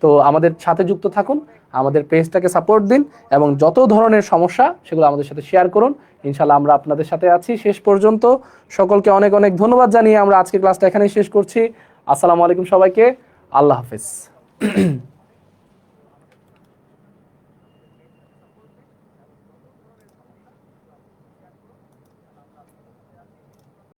তো আমাদের সাথে যুক্ত থাকুন, আমাদের পেজটাকে সাপোর্ট দিন এবং যত ধরনের সমস্যা সেগুলো আমাদের সাথে শেয়ার করুন। ইনশাল্লাহ আমরা আপনাদের সাথে আছি শেষ পর্যন্ত। সকলকে অনেক অনেক ধন্যবাদ জানিয়ে আমরা আজকের ক্লাসটা এখানেই শেষ করছি। আসসালামু আলাইকুম সবাইকে। আল্লাহ হাফেজ।